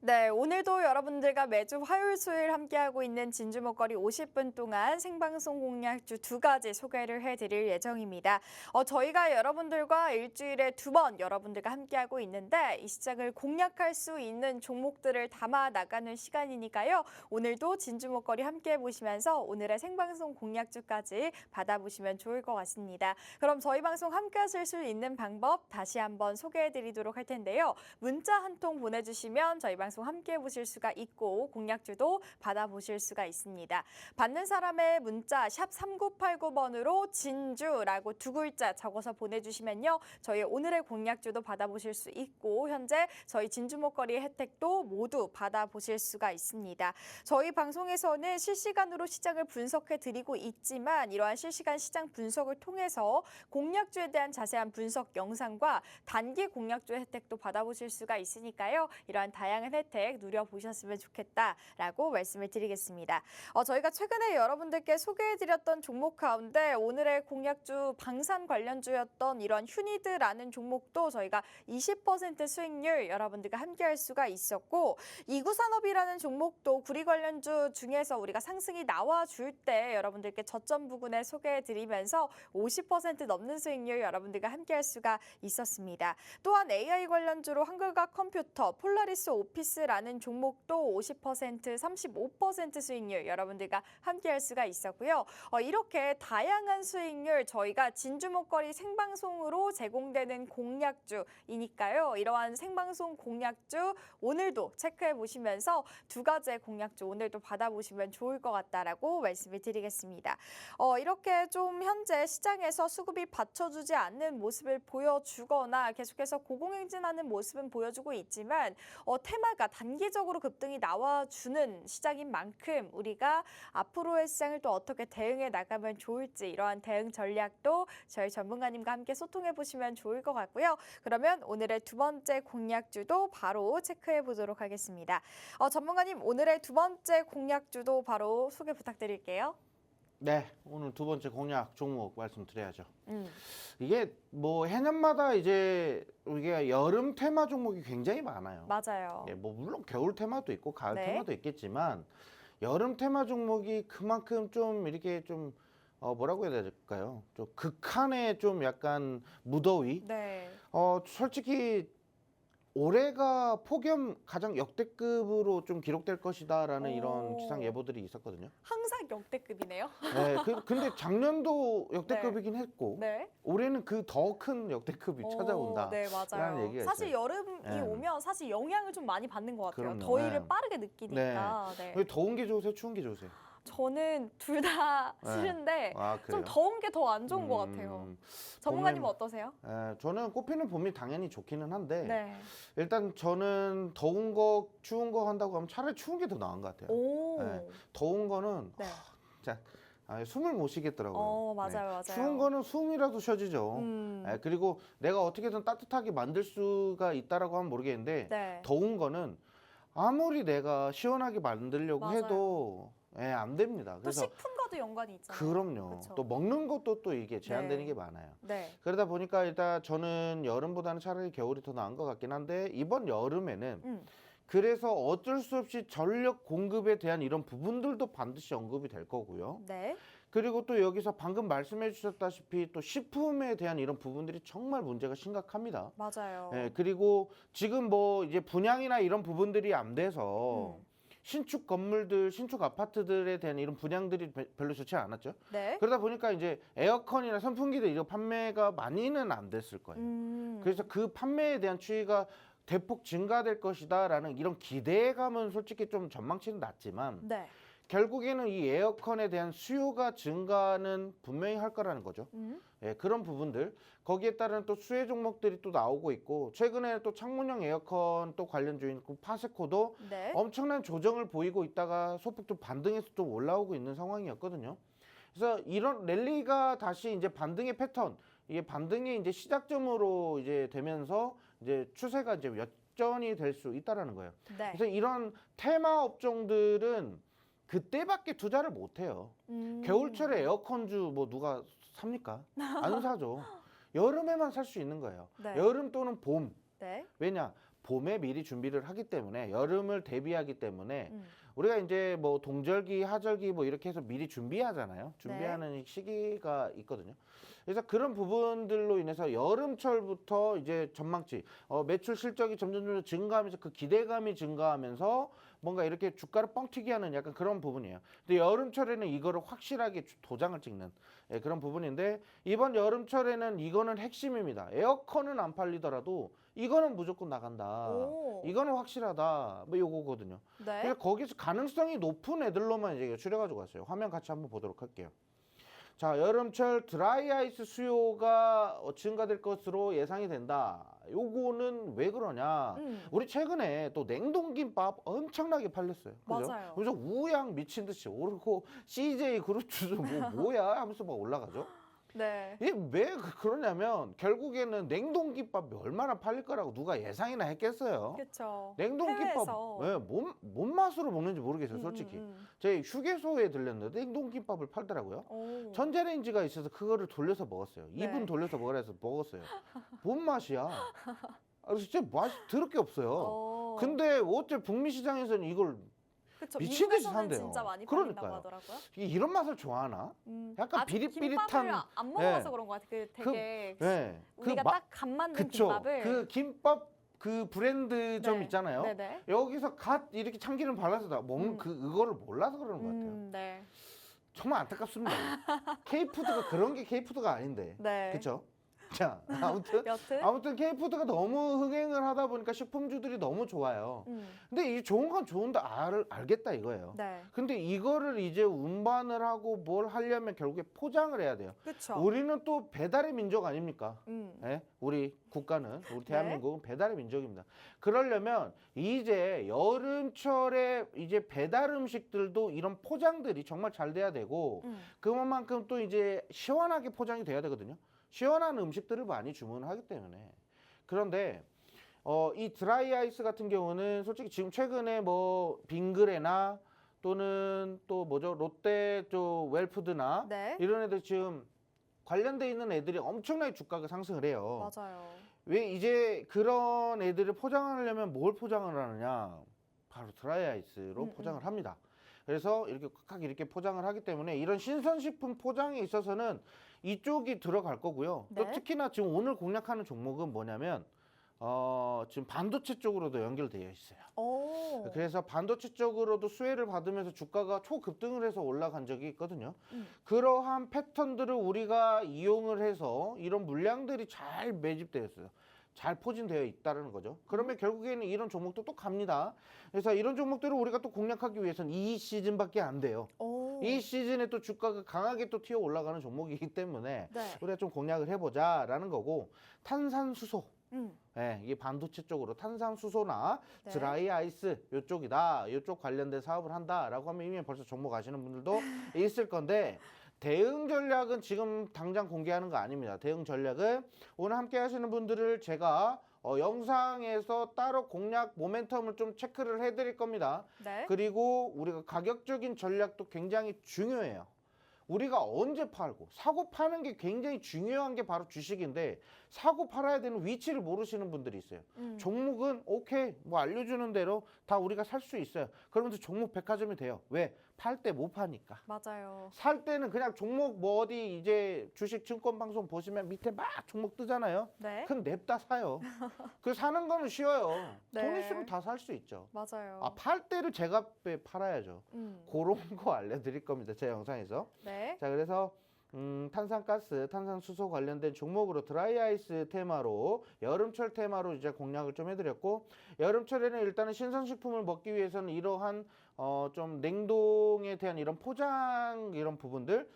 네, 오늘도 여러분들과 매주 화요일, 수요일 함께하고 있는 진주 목걸이 50분 동안 생방송 공략주 두 가지 소개를 해드릴 예정입니다. 저희가 여러분들과 일주일에 두 번 여러분들과 함께하고 있는데 이 시장을 공략할 수 있는 종목들을 담아 나가는 시간이니까요. 오늘도 진주 목걸이 함께해 보시면서 오늘의 생방송 공략주까지 받아보시면 좋을 것 같습니다. 그럼 저희 방송 함께하실 수 있는 방법 다시 한번 소개해드리도록 할 텐데요. 문자 한 통 보내주시면 저희 방송 함께 보실 수가 있고 공략주도 받아보실 수가 있습니다. 받는 사람의 문자 샵 3989번으로 진주라고 두 글자 적어서 보내주시면요. 저희 오늘의 공략주도 받아보실 수 있고 현재 저희 진주 목걸이 혜택도 모두 받아보실 수가 있습니다. 저희 방송에서는 실시간으로 시장을 분석해 드리고 있지만 이러한 실시간 시장 분석을 통해서 공략주에 대한 자세한 분석 영상과 단기 공략주 혜택도 받아보실 수가 있으니까요. 이러한 다양한 혜택 누려보셨으면 좋겠다라고 말씀을 드리겠습니다. 저희가 최근에 여러분들께 소개해드렸던 종목 가운데 오늘의 공략주 방산 관련주였던 이런 휴니드라는 종목도 저희가 20% 수익률 여러분들과 함께할 수가 있었고 이구산업이라는 종목도 구리 관련주 중에서 우리가 상승이 나와줄 때 여러분들께 저점 부근에 소개해드리면서 50% 넘는 수익률 여러분들과 함께할 수가 있었습니다. 또한 AI 관련주로 한글과 컴퓨터, 폴라리스 오피스라는 종목도 50%, 35% 수익률 여러분들과 함께할 수가 있었고요. 이렇게 다양한 수익률 저희가 진주 목걸이 생방송으로 제공되는 공략주이니까요. 이러한 생방송 공략주 오늘도 체크해 보시면서 두 가지의 공략주 오늘도 받아보시면 좋을 것 같다라고 말씀을 드리겠습니다. 이렇게 좀 현재 시장에서 수급이 받쳐주지 않는 모습을 보여주거나 계속해서 고공행진하는 모습은 보여주고 있지만 테마가 보니까 단기적으로 급등이 나와주는 시장인 만큼 우리가 앞으로의 시장을 또 어떻게 대응해 나가면 좋을지 이러한 대응 전략도 저희 전문가님과 함께 소통해 보시면 좋을 것 같고요. 그러면 오늘의 두 번째 공략주도 바로 체크해 보도록 하겠습니다. 전문가님, 오늘의 두 번째 공략주도 바로 소개 부탁드릴게요.
네, 오늘 두 번째 공략 종목 말씀드려야죠. 이게 뭐 해년마다 이제 우리가 여름 테마 종목이 굉장히 많아요.
맞아요.
예, 뭐 물론 겨울 테마도 있고 가을
네.
테마도 있겠지만 여름 테마 종목이 그만큼 좀 이렇게 좀 뭐라고 해야 될까요? 좀 극한의 좀 약간 무더위.
네.
솔직히 올해가 폭염 가장 역대급으로 좀 기록될 것이다라는 이런
오.
기상 예보들이 있었거든요.
항상 역대급이네요.
네, 근데 작년도 역대급이긴 했고
네.
올해는 그 더 큰 역대급이 찾아온다.
네, 맞아요.
라는 얘기가
사실
있어요.
여름이
네.
오면 사실 영향을 좀 많이 받는 것 같아요.
그럼요.
더위를
네.
빠르게 느끼니까. 네.
왜 더운 게 좋으세요? 추운 게 좋으세요?
저는 둘 다
네.
싫은데
아,
좀
그래요?
더운 게 더 안 좋은 것 같아요. 전문가님은 어떠세요?
저는 꽃피는 봄이 당연히 좋기는 한데
네.
일단 저는 더운 거 추운 거 한다고 하면 차라리 추운 게 더 나은 것 같아요.
오.
네. 더운 거는
네.
자, 숨을 못 쉬겠더라고요.
맞아요,
네.
맞아요.
추운 거는 숨이라도 쉬어지죠. 그리고 내가 어떻게든 따뜻하게 만들 수가 있다라고 하면 모르겠는데
네.
더운 거는 아무리 내가 시원하게 만들려고
맞아요.
해도 안 됩니다.
또
그래서
식품과도 연관이 있잖아요.
그럼요.
그쵸?
또 먹는 것도 또 이게 제한되는
네.
게 많아요.
네.
그러다 보니까 일단 저는 여름보다는 차라리 겨울이 더 나은 것 같긴 한데 이번 여름에는 그래서 어쩔 수 없이 전력 공급에 대한 이런 부분들도 반드시 언급이 될 거고요.
네.
그리고 또 여기서 방금 말씀해 주셨다시피 또 식품에 대한 이런 부분들이 정말 문제가 심각합니다.
맞아요.
그리고 지금 뭐 이제 분양이나 이런 부분들이 안 돼서 신축 건물들, 신축 아파트들에 대한 이런 분양들이 별로 좋지 않았죠.
네.
그러다 보니까 이제 에어컨이나 선풍기들 이런 판매가 많이는 안 됐을 거예요. 그래서 그 판매에 대한 추이가 대폭 증가될 것이다라는 이런 기대감은 솔직히 좀 전망치는 낮지만
네.
결국에는 이 에어컨에 대한 수요가 증가는 분명히 할 거라는 거죠. 그런 부분들 거기에 따른 또 수혜 종목들이 또 나오고 있고 최근에 또 창문형 에어컨 또 관련주인 파세코도
네.
엄청난 조정을 보이고 있다가 소폭 좀 반등해서 좀 올라오고 있는 상황이었거든요. 그래서 이런 랠리가 다시 이제 반등의 패턴, 이게 반등의 이제 시작점으로 이제 되면서 이제 추세가 이제 역전이 될 수 있다라는 거예요.
네.
그래서 이런 테마 업종들은 그때밖에 투자를 못 해요. 겨울철에 에어컨주 뭐 누가 삽니까? 안 사죠. 여름에만 살 수 있는 거예요.
네.
여름 또는 봄.
네.
왜냐? 봄에 미리 준비를 하기 때문에 여름을 대비하기 때문에 우리가 이제 뭐 동절기, 하절기 뭐 이렇게 해서 미리 준비하잖아요. 준비하는 시기가 있거든요. 그래서 그런 부분들로 인해서 여름철부터 이제 전망치, 매출 실적이 점점 증가하면서 그 기대감이 증가하면서 뭔가 이렇게 주가를 뻥튀기 하는 약간 그런 부분이에요. 근데 여름철에는 이거를 확실하게 도장을 찍는 그런 부분인데 이번 여름철에는 이거는 핵심입니다. 에어컨은 안 팔리더라도 이거는 무조건 나간다.
오.
이거는 확실하다. 뭐 요거거든요.
네.
그래서 거기서 가능성이 높은 애들로만 이제 추려가지고 왔어요. 화면 같이 한번 보도록 할게요. 자, 여름철 드라이 아이스 수요가 증가될 것으로 예상이 된다. 요거는 왜 그러냐? 우리 최근에 또 냉동김밥 엄청나게 팔렸어요. 그죠?
맞아요.
그래서 우양 미친 듯이 오르고 CJ 그룹주도 뭐야 하면서 막 올라가죠.
네.
이게 왜 그러냐면 결국에는 냉동김밥이 얼마나 팔릴 거라고 누가 예상이나 했겠어요.
그렇죠.
냉동김밥
해외에서.
뭔 맛으로 먹는지 모르겠어요, 솔직히. 제 휴게소에 들렸는데 냉동김밥을 팔더라고요.
오.
전자레인지가 있어서 그거를 돌려서 먹었어요.
네.
2분 돌려서 먹으라 해서 먹었어요. 뭔 맛이야? 진짜 맛이 더럽게 없어요. 근데 어째 북미 시장에서는 이걸
그쵸.
미친 듯이
미국에서는
산대요.
진짜 많이 팔린다고
그러니까요.
하더라고요.
이런 맛을 좋아하나? 약간
아직
비릿비릿한
김밥을 안 먹어봐서 그런 것 같아요. 되게
네.
우리가 딱 간 만든
그쵸.
김밥을.
그 김밥 그 브랜드점
네.
있잖아요.
네네.
여기서 갓 이렇게 참기름 발라서 먹는 그거를 몰라서 그러는 것 같아요.
네.
정말 안타깝습니다. K푸드가 그런 게 K푸드가 아닌데.
네.
그렇죠? 자,
여튼.
아무튼 K푸드가 너무 흥행을 하다 보니까 식품주들이 너무 좋아요. 근데 이 좋은 건 좋은데 알겠다 이거예요.
네.
근데 이거를 이제 운반을 하고 뭘 하려면 결국에 포장을 해야 돼요.
그렇죠.
우리는 또 배달의 민족 아닙니까? 예? 우리 국가는, 우리 대한민국은 배달의 민족입니다. 그러려면 이제 여름철에 이제 배달 음식들도 이런 포장들이 정말 잘 돼야 되고 그만큼 또 이제 시원하게 포장이 돼야 되거든요. 시원한 음식들을 많이 주문을 하기 때문에. 그런데 이 드라이 아이스 같은 경우는 솔직히 지금 최근에 뭐 빙그레나 또는 또 뭐죠, 롯데 웰푸드나
네.
이런 애들 지금 관련돼 있는 애들이 엄청나게 주가가 상승을 해요.
맞아요.
왜 이제 그런 애들을 포장하려면 뭘 포장을 하느냐? 바로 드라이 아이스로 포장을 합니다. 그래서 이렇게 꽉 이렇게 포장을 하기 때문에 이런 신선식품 포장에 있어서는 이쪽이 들어갈 거고요.
네.
또 특히나 지금 오늘 공략하는 종목은 뭐냐면 지금 반도체 쪽으로도 연결되어 있어요.
오.
그래서 반도체 쪽으로도 수혜를 받으면서 주가가 초급등을 해서 올라간 적이 있거든요. 그러한 패턴들을 우리가 이용을 해서 이런 물량들이 잘 매집되어 있어요. 잘 포진되어 있다는 거죠. 그러면 결국에는 이런 종목도 또 갑니다. 그래서 이런 종목들을 우리가 또 공략하기 위해서는 이 시즌밖에 안 돼요.
오.
이 시즌에 또 주가가 강하게 또 튀어 올라가는 종목이기 때문에
네.
우리가 좀 공략을 해보자라는 거고, 탄산수소. 예, 이게 반도체 쪽으로 탄산수소나
네.
드라이 아이스 이쪽이다, 이쪽 관련된 사업을 한다라고 하면 이미 벌써 종목 아시는 분들도 있을 건데, 대응 전략은 지금 당장 공개하는 거 아닙니다. 대응 전략은 오늘 함께 하시는 분들을 제가 영상에서 따로 공략 모멘텀을 좀 체크를 해드릴 겁니다.
네.
그리고 우리가 가격적인 전략도 굉장히 중요해요. 우리가 언제 팔고 사고 파는 게 굉장히 중요한 게 바로 주식인데, 사고 팔아야 되는 위치를 모르시는 분들이 있어요. 종목은 오케이 뭐 알려주는 대로 다 우리가 살 수 있어요. 그러면서 종목 백화점이 돼요. 왜? 팔 때 못 파니까.
맞아요.
살 때는 그냥 종목 뭐 어디 이제 주식 증권 방송 보시면 밑에 막 종목 뜨잖아요.
네.
그럼 냅다 사요. 그 사는 거는 쉬워요.
네.
돈 있으면 다 살 수 있죠.
맞아요.
팔 때를 제값에 팔아야죠. 그런 거 알려드릴 겁니다. 제 영상에서.
네.
자, 그래서 탄산가스, 탄산수소 관련된 종목으로 드라이 아이스 테마로, 여름철 테마로 이제 공략을 좀 해드렸고, 여름철에는 일단은 신선식품을 먹기 위해서는 이러한 좀 냉동에 대한 이런 포장 이런 부분들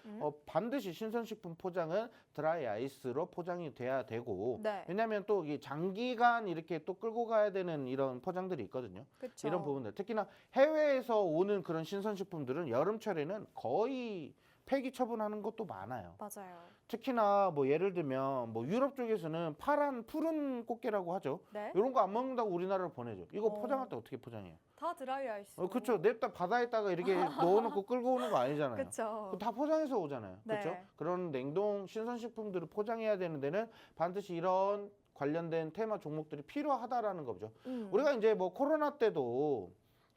반드시 신선식품 포장은 드라이 아이스로 포장이 돼야 되고,
네.
왜냐하면 또 이 장기간 이렇게 또 끌고 가야 되는 이런 포장들이 있거든요.
그쵸.
이런 부분들, 특히나 해외에서 오는 그런 신선식품들은 여름철에는 거의 폐기 처분하는 것도 많아요.
맞아요.
특히나 뭐 예를 들면 뭐 유럽 쪽에서는 푸른 꽃게라고 하죠.
네.
이런 거 안 먹는다고 우리나라로 보내죠. 이거 포장할 때 어떻게 포장해요?
다 드라이 아이스.
그렇죠. 냅다 바다에다가 이렇게 넣어놓고 끌고 오는 거 아니잖아요.
그렇죠.
다 포장해서 오잖아요.
네.
그렇죠. 그런 냉동 신선식품들을 포장해야 되는 데는 반드시 이런 관련된 테마 종목들이 필요하다라는 거죠. 우리가 이제 뭐 코로나 때도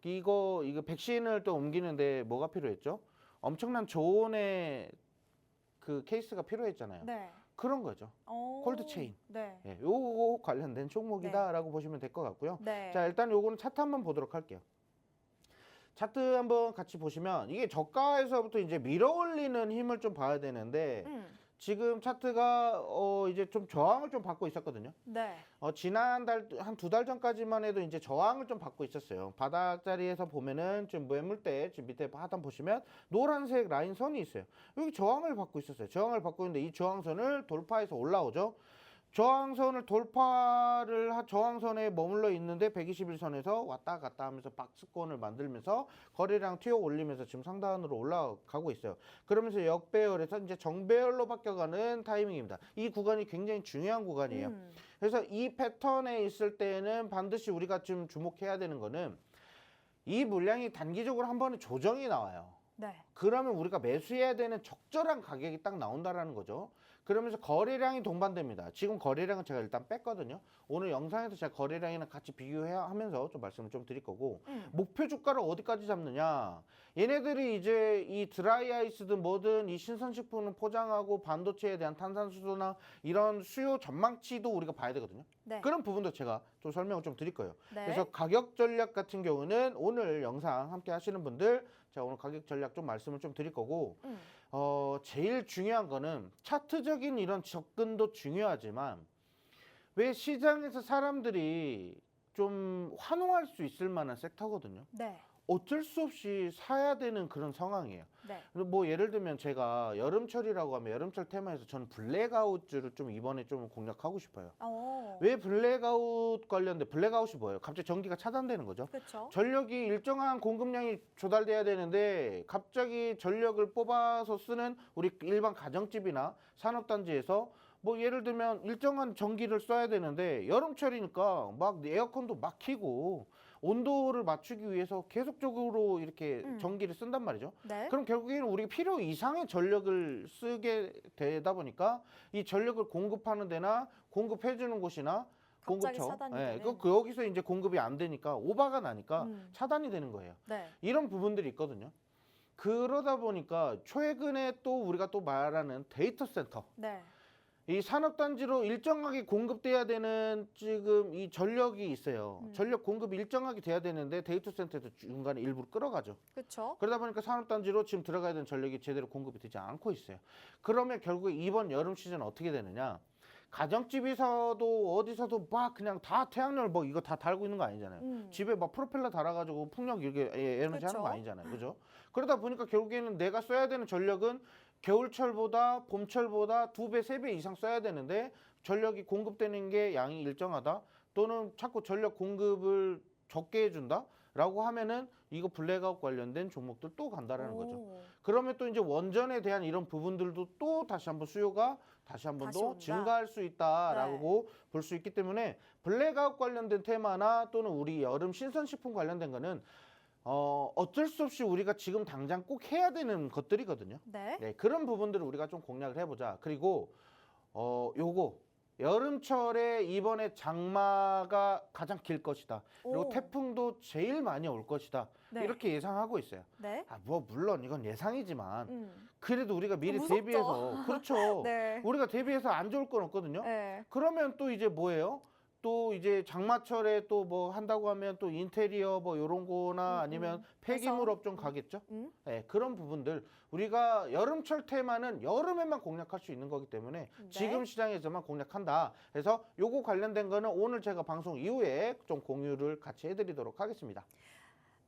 이거 백신을 또 옮기는데 뭐가 필요했죠? 엄청난 조언의 그 케이스가 필요했잖아요.
네.
그런 거죠.
오.
콜드체인.
네.
예, 요거 관련된 종목이다라고 보시면 될 것 같고요.
네.
자, 일단 요거는 차트 한번 보도록 할게요. 차트 한번 같이 보시면 이게 저가에서부터 이제 밀어 올리는 힘을 좀 봐야 되는데, 지금 차트가 이제 좀 저항을 좀 받고 있었거든요.
네.
지난달 한 2달 전까지만 해도 이제 저항을 좀 받고 있었어요. 바닥 자리에서 보면은 지금 매물대 지금 밑에 하단 보시면 노란색 라인 선이 있어요. 여기 저항을 받고 있었어요. 저항을 받고 있는데 이 저항선을 돌파해서 올라오죠. 저항선을 저항선에 머물러 있는데 121선에서 왔다 갔다 하면서 박스권을 만들면서 거래량 튀어 올리면서 지금 상단으로 올라가고 있어요. 그러면서 역배열에서 이제 정배열로 바뀌어가는 타이밍입니다. 이 구간이 굉장히 중요한 구간이에요. 그래서 이 패턴에 있을 때는 반드시 우리가 좀 주목해야 되는 거는 이 물량이 단기적으로 한 번에 조정이 나와요.
네.
그러면 우리가 매수해야 되는 적절한 가격이 딱 나온다라는 거죠. 그러면서 거래량이 동반됩니다. 지금 거래량은 제가 일단 뺐거든요. 오늘 영상에서 제가 거래량이랑 같이 비교하면서 좀 말씀을 좀 드릴 거고, 목표 주가를 어디까지 잡느냐. 얘네들이 이제 이 드라이 아이스든 뭐든 이 신선식품을 포장하고 반도체에 대한 탄산수소나 이런 수요 전망치도 우리가 봐야 되거든요.
네.
그런 부분도 제가 좀 설명을 좀 드릴 거예요.
네.
그래서 가격 전략 같은 경우는 오늘 영상 함께 하시는 분들 제가 오늘 가격 전략 좀 말씀을 좀 드릴 거고, 제일 중요한 거는 차트적인 이런 접근도 중요하지만 왜 시장에서 사람들이 좀 환호할 수 있을 만한 섹터거든요.
네.
어쩔 수 없이 사야 되는 그런 상황이에요.
네.
뭐 예를 들면 제가 여름철이라고 하면 여름철 테마에서 저는 블랙아웃을 좀 이번에 좀 공략하고 싶어요. 왜 블랙아웃 관련된 블랙아웃이 뭐예요? 갑자기 전기가 차단되는 거죠.
그렇죠.
전력이 일정한 공급량이 조달돼야 되는데 갑자기 전력을 뽑아서 쓰는 우리 일반 가정집이나 산업단지에서 뭐 예를 들면 일정한 전기를 써야 되는데 여름철이니까 막 에어컨도 막 켜고 온도를 맞추기 위해서 계속적으로 이렇게 전기를 쓴단 말이죠.
네.
그럼 결국에는 우리가 필요 이상의 전력을 쓰게 되다 보니까 이 전력을 공급하는 데나 공급해 주는 곳이나
갑자기
공급처,
차단이
예,
되는.
여기서 이제 공급이 안 되니까 오바가 나니까 차단이 되는 거예요.
네.
이런 부분들이 있거든요. 그러다 보니까 최근에 또 우리가 또 말하는 데이터 센터,
네.
이 산업단지로 일정하게 공급돼야 되는 지금 이 전력이 있어요. 전력 공급이 일정하게 돼야 되는데 데이터 센터에서 중간에 일부러 끌어가죠.
그렇죠.
그러다 보니까 산업단지로 지금 들어가야 되는 전력이 제대로 공급이 되지 않고 있어요. 그러면 결국에 이번 여름 시즌 어떻게 되느냐? 가정집에서도 어디서도 막 그냥 다 태양열 뭐 이거 다 달고 있는 거 아니잖아요. 집에 막 프로펠러 달아가지고 풍력 이렇게 에너지 하는 거
그쵸.
아니잖아요. 그죠? 그러다 보니까 결국에는 내가 써야 되는 전력은 겨울철보다 봄철보다 2배, 3배 이상 써야 되는데 전력이 공급되는 게 양이 일정하다 또는 자꾸 전력 공급을 적게 해준다 라고 하면은 이거 블랙아웃 관련된 종목들 또 간다라는 거죠. 그러면 또 이제 원전에 대한 이런 부분들도 또 다시 한번 수요가 다시 한번
다시
더
온다.
증가할 수 있다라고 볼 수 있기 때문에 블랙아웃 관련된 테마나 또는 우리 여름 신선식품 관련된 거는 어쩔 수 없이 우리가 지금 당장 꼭 해야 되는 것들이거든요.
네.
네, 그런 부분들을 우리가 좀 공략을 해보자. 그리고 요거 여름철에 이번에 장마가 가장 길 것이다. 그리고
오.
태풍도 제일 많이 올 것이다.
네.
이렇게 예상하고 있어요.
네.
뭐 물론 이건 예상이지만
음.
그래도 우리가 미리
무섭죠.
대비해서 그렇죠.
네.
우리가 대비해서 안 좋을 건 없거든요.
네.
그러면 또 이제 뭐예요? 또 이제 장마철에 또 뭐 한다고 하면 또 인테리어 뭐 요런 거나 아니면 폐기물 업종 가겠죠? 네, 그런 부분들 우리가 여름철 테마는 여름에만 공략할 수 있는 거기 때문에
네.
지금 시장에서만 공략한다. 그래서 요거 관련된 거는 오늘 제가 방송 이후에 좀 공유를 같이 해드리도록 하겠습니다.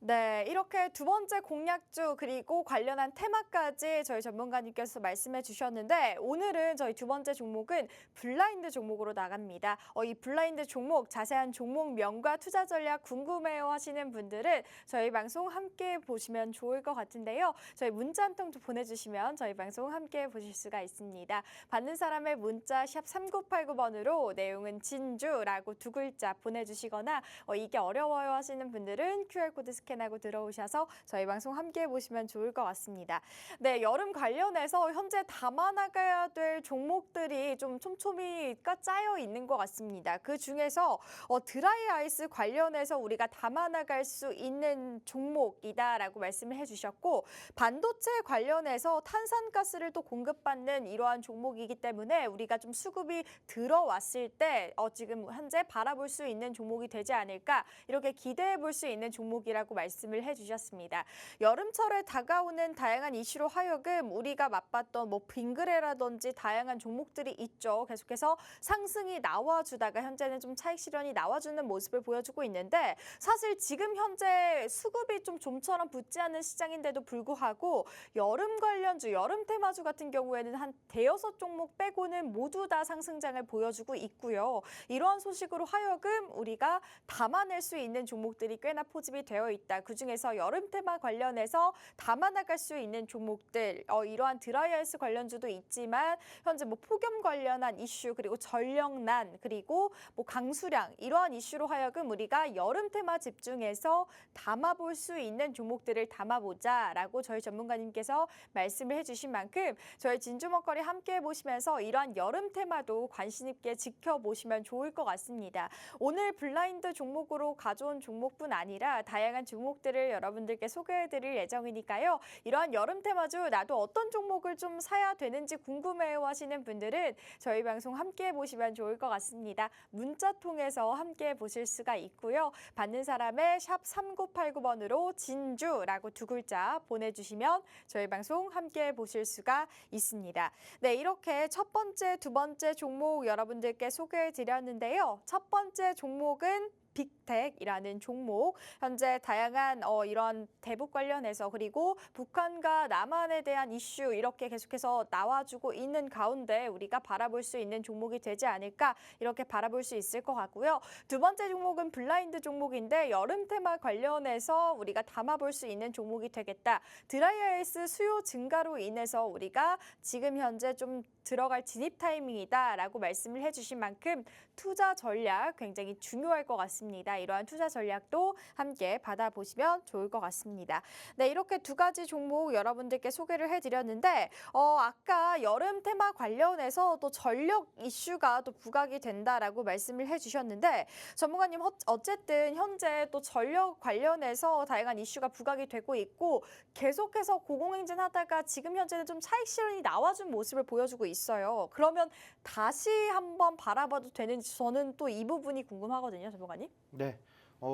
네, 이렇게 두 번째 공략주 그리고 관련한 테마까지 저희 전문가님께서 말씀해 주셨는데 오늘은 저희 두 번째 종목은 블라인드 종목으로 나갑니다. 이 블라인드 종목 자세한 종목명과 투자 전략 궁금해요 하시는 분들은 저희 방송 함께 보시면 좋을 것 같은데요. 저희 문자 한 통 보내주시면 저희 방송 함께 보실 수가 있습니다. 받는 사람의 문자 샵 3989번으로 내용은 진주라고 두 글자 보내주시거나 이게 어려워요 하시는 분들은 QR코드 스캔하고 들어오셔서 저희 방송 함께 보시면 좋을 것 같습니다. 네, 여름 관련해서 현재 담아나가야 될 종목들이 좀 촘촘히가 짜여 있는 것 같습니다. 그 중에서 드라이 아이스 관련해서 우리가 담아나갈 수 있는 종목이다라고 말씀을 해주셨고 반도체 관련해서 탄산가스를 또 공급받는 이러한 종목이기 때문에 우리가 좀 수급이 들어왔을 때 지금 현재 바라볼 수 있는 종목이 되지 않을까 이렇게 기대해 볼 수 있는 종목이라고 말씀을 해주셨습니다. 여름철에 다가오는 다양한 이슈로 하여금 우리가 맛봤던 뭐 빙그레라든지 다양한 종목들이 있죠. 계속해서 상승이 나와주다가 현재는 좀 차익 실현이 나와주는 모습을 보여주고 있는데 사실 지금 현재 수급이 좀 좀처럼 붙지 않는 시장인데도 불구하고 여름 관련주, 여름 테마주 같은 경우에는 한 대여섯 종목 빼고는 모두 다 상승장을 보여주고 있고요. 이러한 소식으로 하여금 우리가 담아낼 수 있는 종목들이 꽤나 포집이 되어 있다. 그중에서 여름 테마 관련해서 담아나갈 수 있는 종목들, 이러한 드라이아이스 관련주도 있지만 현재 뭐 폭염 관련한 이슈 그리고 전력난 그리고 뭐 강수량 이러한 이슈로 하여금 우리가 여름 테마 집중해서 담아볼 수 있는 종목들을 담아보자라고 저희 전문가님께서 말씀을 해주신 만큼 저희 진주먹거리 함께 해보시면서 이러한 여름 테마도 관심 있게 지켜보시면 좋을 것 같습니다. 오늘 블라인드 종목으로 가져온 종목뿐 아니라 다양한 종목 종목들을 여러분들께 소개해드릴 예정이니까요. 이러한 여름 테마주 나도 어떤 종목을 좀 사야 되는지 궁금해요 하시는 분들은 저희 방송 함께 보시면 좋을 것 같습니다. 문자 통해서 함께 보실 수가 있고요. 받는 사람의 샵 3989번으로 진주라고 두 글자 보내주시면 저희 방송 함께 보실 수가 있습니다. 네, 이렇게 첫 번째, 두 번째 종목 여러분들께 소개해드렸는데요. 첫 번째 종목은 빅텍이라는 종목, 현재 다양한 이런 대북 관련해서 그리고 북한과 남한에 대한 이슈 이렇게 계속해서 나와주고 있는 가운데 우리가 바라볼 수 있는 종목이 되지 않을까 이렇게 바라볼 수 있을 것 같고요. 두 번째 종목은 블라인드 종목인데 여름 테마 관련해서 우리가 담아볼 수 있는 종목이 되겠다. 드라이아이스 수요 증가로 인해서 우리가 지금 현재 좀 들어갈 진입 타이밍이다라고 말씀을 해주신 만큼 투자 전략 굉장히 중요할 것 같습니다. 이러한 투자 전략도 함께 받아보시면 좋을 것 같습니다. 네, 이렇게 두 가지 종목 여러분들께 소개를 해드렸는데 아까 여름 테마 관련해서 또 전력 이슈가 또 부각이 된다라고 말씀을 해주셨는데 전문가님 어쨌든 현재 또 전력 관련해서 다양한 이슈가 부각이 되고 있고 계속해서 고공행진하다가 지금 현재는 좀 차익 실현이 나와준 모습을 보여주고 있어요. 그러면 다시 한번 바라봐도 되는지 저는 또 이 부분이 궁금하거든요, 전문가님.
네.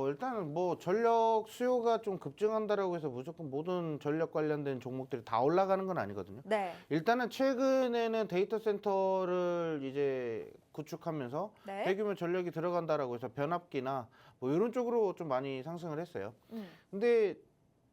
일단은 뭐 전력 수요가 좀 급증한다라고 해서 무조건 모든 전력 관련된 종목들이 다 올라가는 건 아니거든요.
네.
일단은 최근에는 데이터 센터를 이제 구축하면서
네.
대규모 전력이 들어간다라고 해서 변압기나 뭐 이런 쪽으로 좀 많이 상승을 했어요. 근데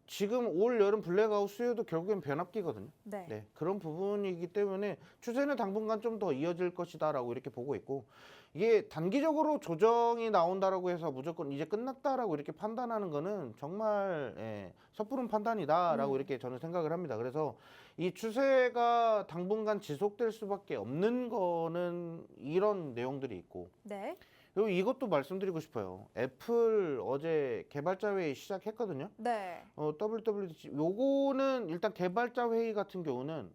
지금 올 여름 블랙아웃 수요도 결국엔 변압기거든요.
네.
네, 그런 부분이기 때문에 추세는 당분간 좀 더 이어질 것이다라고 이렇게 보고 있고, 이게 단기적으로 조정이 나온다라고 해서 무조건 이제 끝났다라고 이렇게 판단하는 거는 정말 섣부른 판단이다라고 이렇게 저는 생각을 합니다. 그래서 이 추세가 당분간 지속될 수밖에 없는 거는 이런 내용들이 있고,
네.
그리고 이것도 말씀드리고 싶어요. 애플 어제 개발자 회의 시작했거든요.
네.
WWDC 요거는 일단 개발자 회의 같은 경우는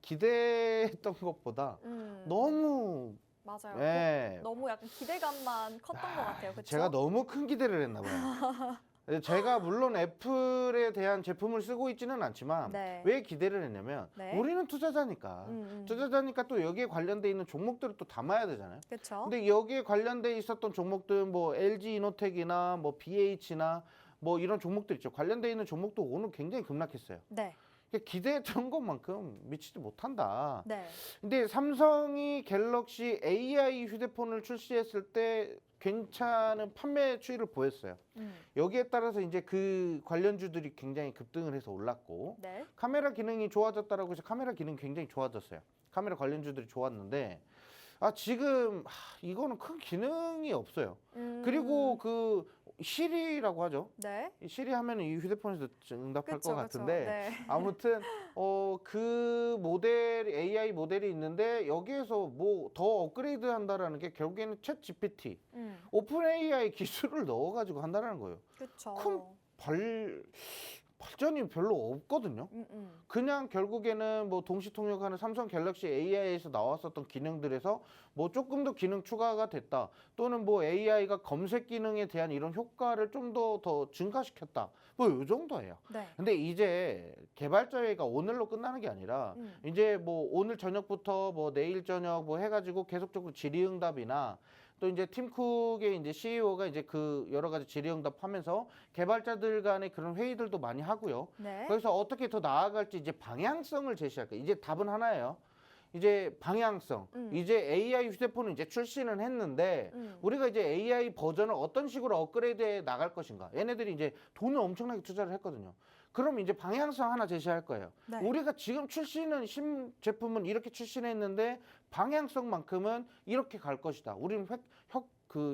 기대했던 것보다 너무
맞아요.
예.
너무 약간 기대감만 컸던 것 같아요. 그렇죠?
제가 너무 큰 기대를 했나 봐요. 제가 물론 애플에 대한 제품을 쓰고 있지는 않지만
네.
왜 기대를 했냐면
네.
우리는 투자자니까 투자자니까 또 여기에 관련돼 있는 종목들을 또 담아야 되잖아요.
그렇죠.
근데 여기에 관련돼 있었던 종목들 뭐 LG 이노텍이나 뭐 BH나 뭐 이런 종목들 있죠. 관련돼 있는 종목도 오늘 굉장히 급락했어요.
네.
기대했던 것만큼 미치지 못한다.
네.
근데 삼성이 갤럭시 AI 휴대폰을 출시했을 때 괜찮은 판매 추이를 보였어요. 여기에 따라서 이제 그 관련주들이 굉장히 급등을 해서 올랐고,
네.
카메라 기능이 좋아졌다라고 해서 카메라 기능이 굉장히 좋아졌어요. 카메라 관련주들이 좋았는데 지금 이거는 큰 기능이 없어요. 그리고 그 시리라고 하죠.
네.
이 시리 하면 이 휴대폰에서 응답할
그쵸,
것 같은데
네.
아무튼 그 모델 AI 모델이 있는데 여기에서 뭐 더 업그레이드 한다라는 게 결국에는 챗 GPT, 오픈 AI 기술을 넣어가지고 한다라는 거예요.
그렇죠.
큰 발전이 별로 없거든요. 그냥 결국에는 뭐 동시 통역하는 삼성 갤럭시 AI에서 나왔었던 기능들에서 뭐 조금 더 기능 추가가 됐다, 또는 뭐 AI가 검색 기능에 대한 이런 효과를 좀 더 증가시켰다, 뭐 이 정도예요.
네.
근데 이제 개발자 회의가 오늘로 끝나는 게 아니라 이제 뭐 오늘 저녁부터 뭐 내일 저녁 뭐 해가지고 계속적으로 질의응답이나 또 이제 팀 쿡의 이제 CEO가 이제 그 여러 가지 질의응답하면서 개발자들 간의 그런 회의들도 많이 하고요.
네.
거기서 어떻게 더 나아갈지 이제 방향성을 제시할 거예요. 이제 답은 하나예요. 이제 방향성. 이제 AI 휴대폰은 이제 출시는 했는데 우리가 이제 AI 버전을 어떤 식으로 업그레이드해 나갈 것인가. 얘네들이 이제 돈을 엄청나게 투자를 했거든요. 그럼 이제 방향성 하나 제시할 거예요.
네.
우리가 지금 출시는 신제품은 이렇게 출시를 했는데 방향성만큼은 이렇게 갈 것이다. 우리는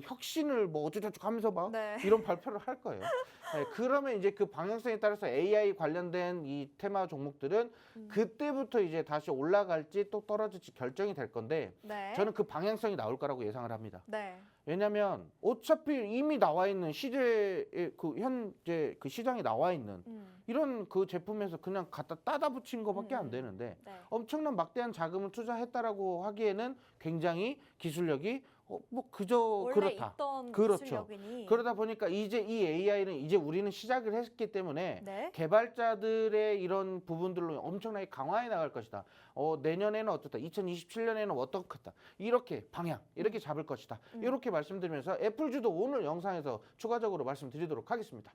혁신을 뭐 어쩌고저쩌고 하면서 막
네.
이런 발표를 할 거예요. 네, 그러면 이제 그 방향성에 따라서 AI 관련된 이 테마 종목들은 그때부터 이제 다시 올라갈지 또 떨어질지 결정이 될 건데
네.
저는 그 방향성이 나올 거라고 예상을 합니다.
네.
왜냐하면 어차피 이미 나와 있는 시제에 그 현재 그 시장에 나와 있는 이런 그 제품에서 그냥 갖다 따다 붙인 것밖에 안 되는데
네.
엄청난 막대한 자금을 투자했다라고 하기에는 굉장히 기술력이 뭐 그저
원래
그렇다.
있던
그렇죠.
기술력이니.
그러다 보니까 이제 이 AI는 이제 우리는 시작을 했기 때문에
네.
개발자들의 이런 부분들로 엄청나게 강화해 나갈 것이다. 내년에는 어떻다. 2027년에는 어떻겠다. 이렇게 방향 이렇게 잡을 것이다. 이렇게 말씀드리면서 애플주도 오늘 영상에서 추가적으로 말씀드리도록 하겠습니다.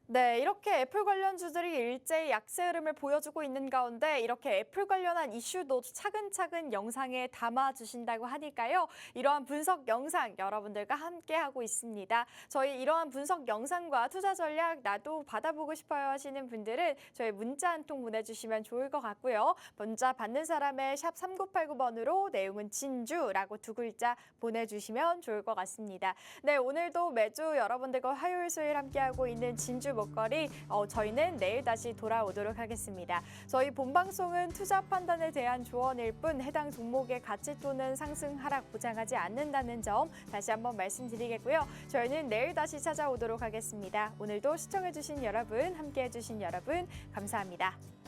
네, 이렇게 애플 관련주들이 일제히 약세 흐름을 보여주고 있는 가운데 이렇게 애플 관련한 이슈도 차근차근 영상에 담아주신다고 하니까요. 이러한 분석 영상 여러분들과 함께하고 있습니다. 저희 이러한 분석 영상과 투자 전략 나도 받아보고 싶어요 하시는 분들은 저희 문자 한 통 보내주시면 좋을 것 같고요. 문자 받는 사람의 샵 3989번으로 내용은 진주라고 2글자 보내주시면 좋을 것 같습니다. 네, 오늘도 매주 여러분들과 화요일, 수요일 함께하고 있는 진주 목걸이 저희는 내일 다시 돌아오도록 하겠습니다. 저희 본방송은 투자 판단에 대한 조언일 뿐 해당 종목의 가치 또는 상승 하락 보장하지 않는다는 점 다시 한번 말씀드리겠고요. 저희는 내일 다시 찾아오도록 하겠습니다. 오늘도 시청해주신 여러분, 함께해주신 여러분 감사합니다.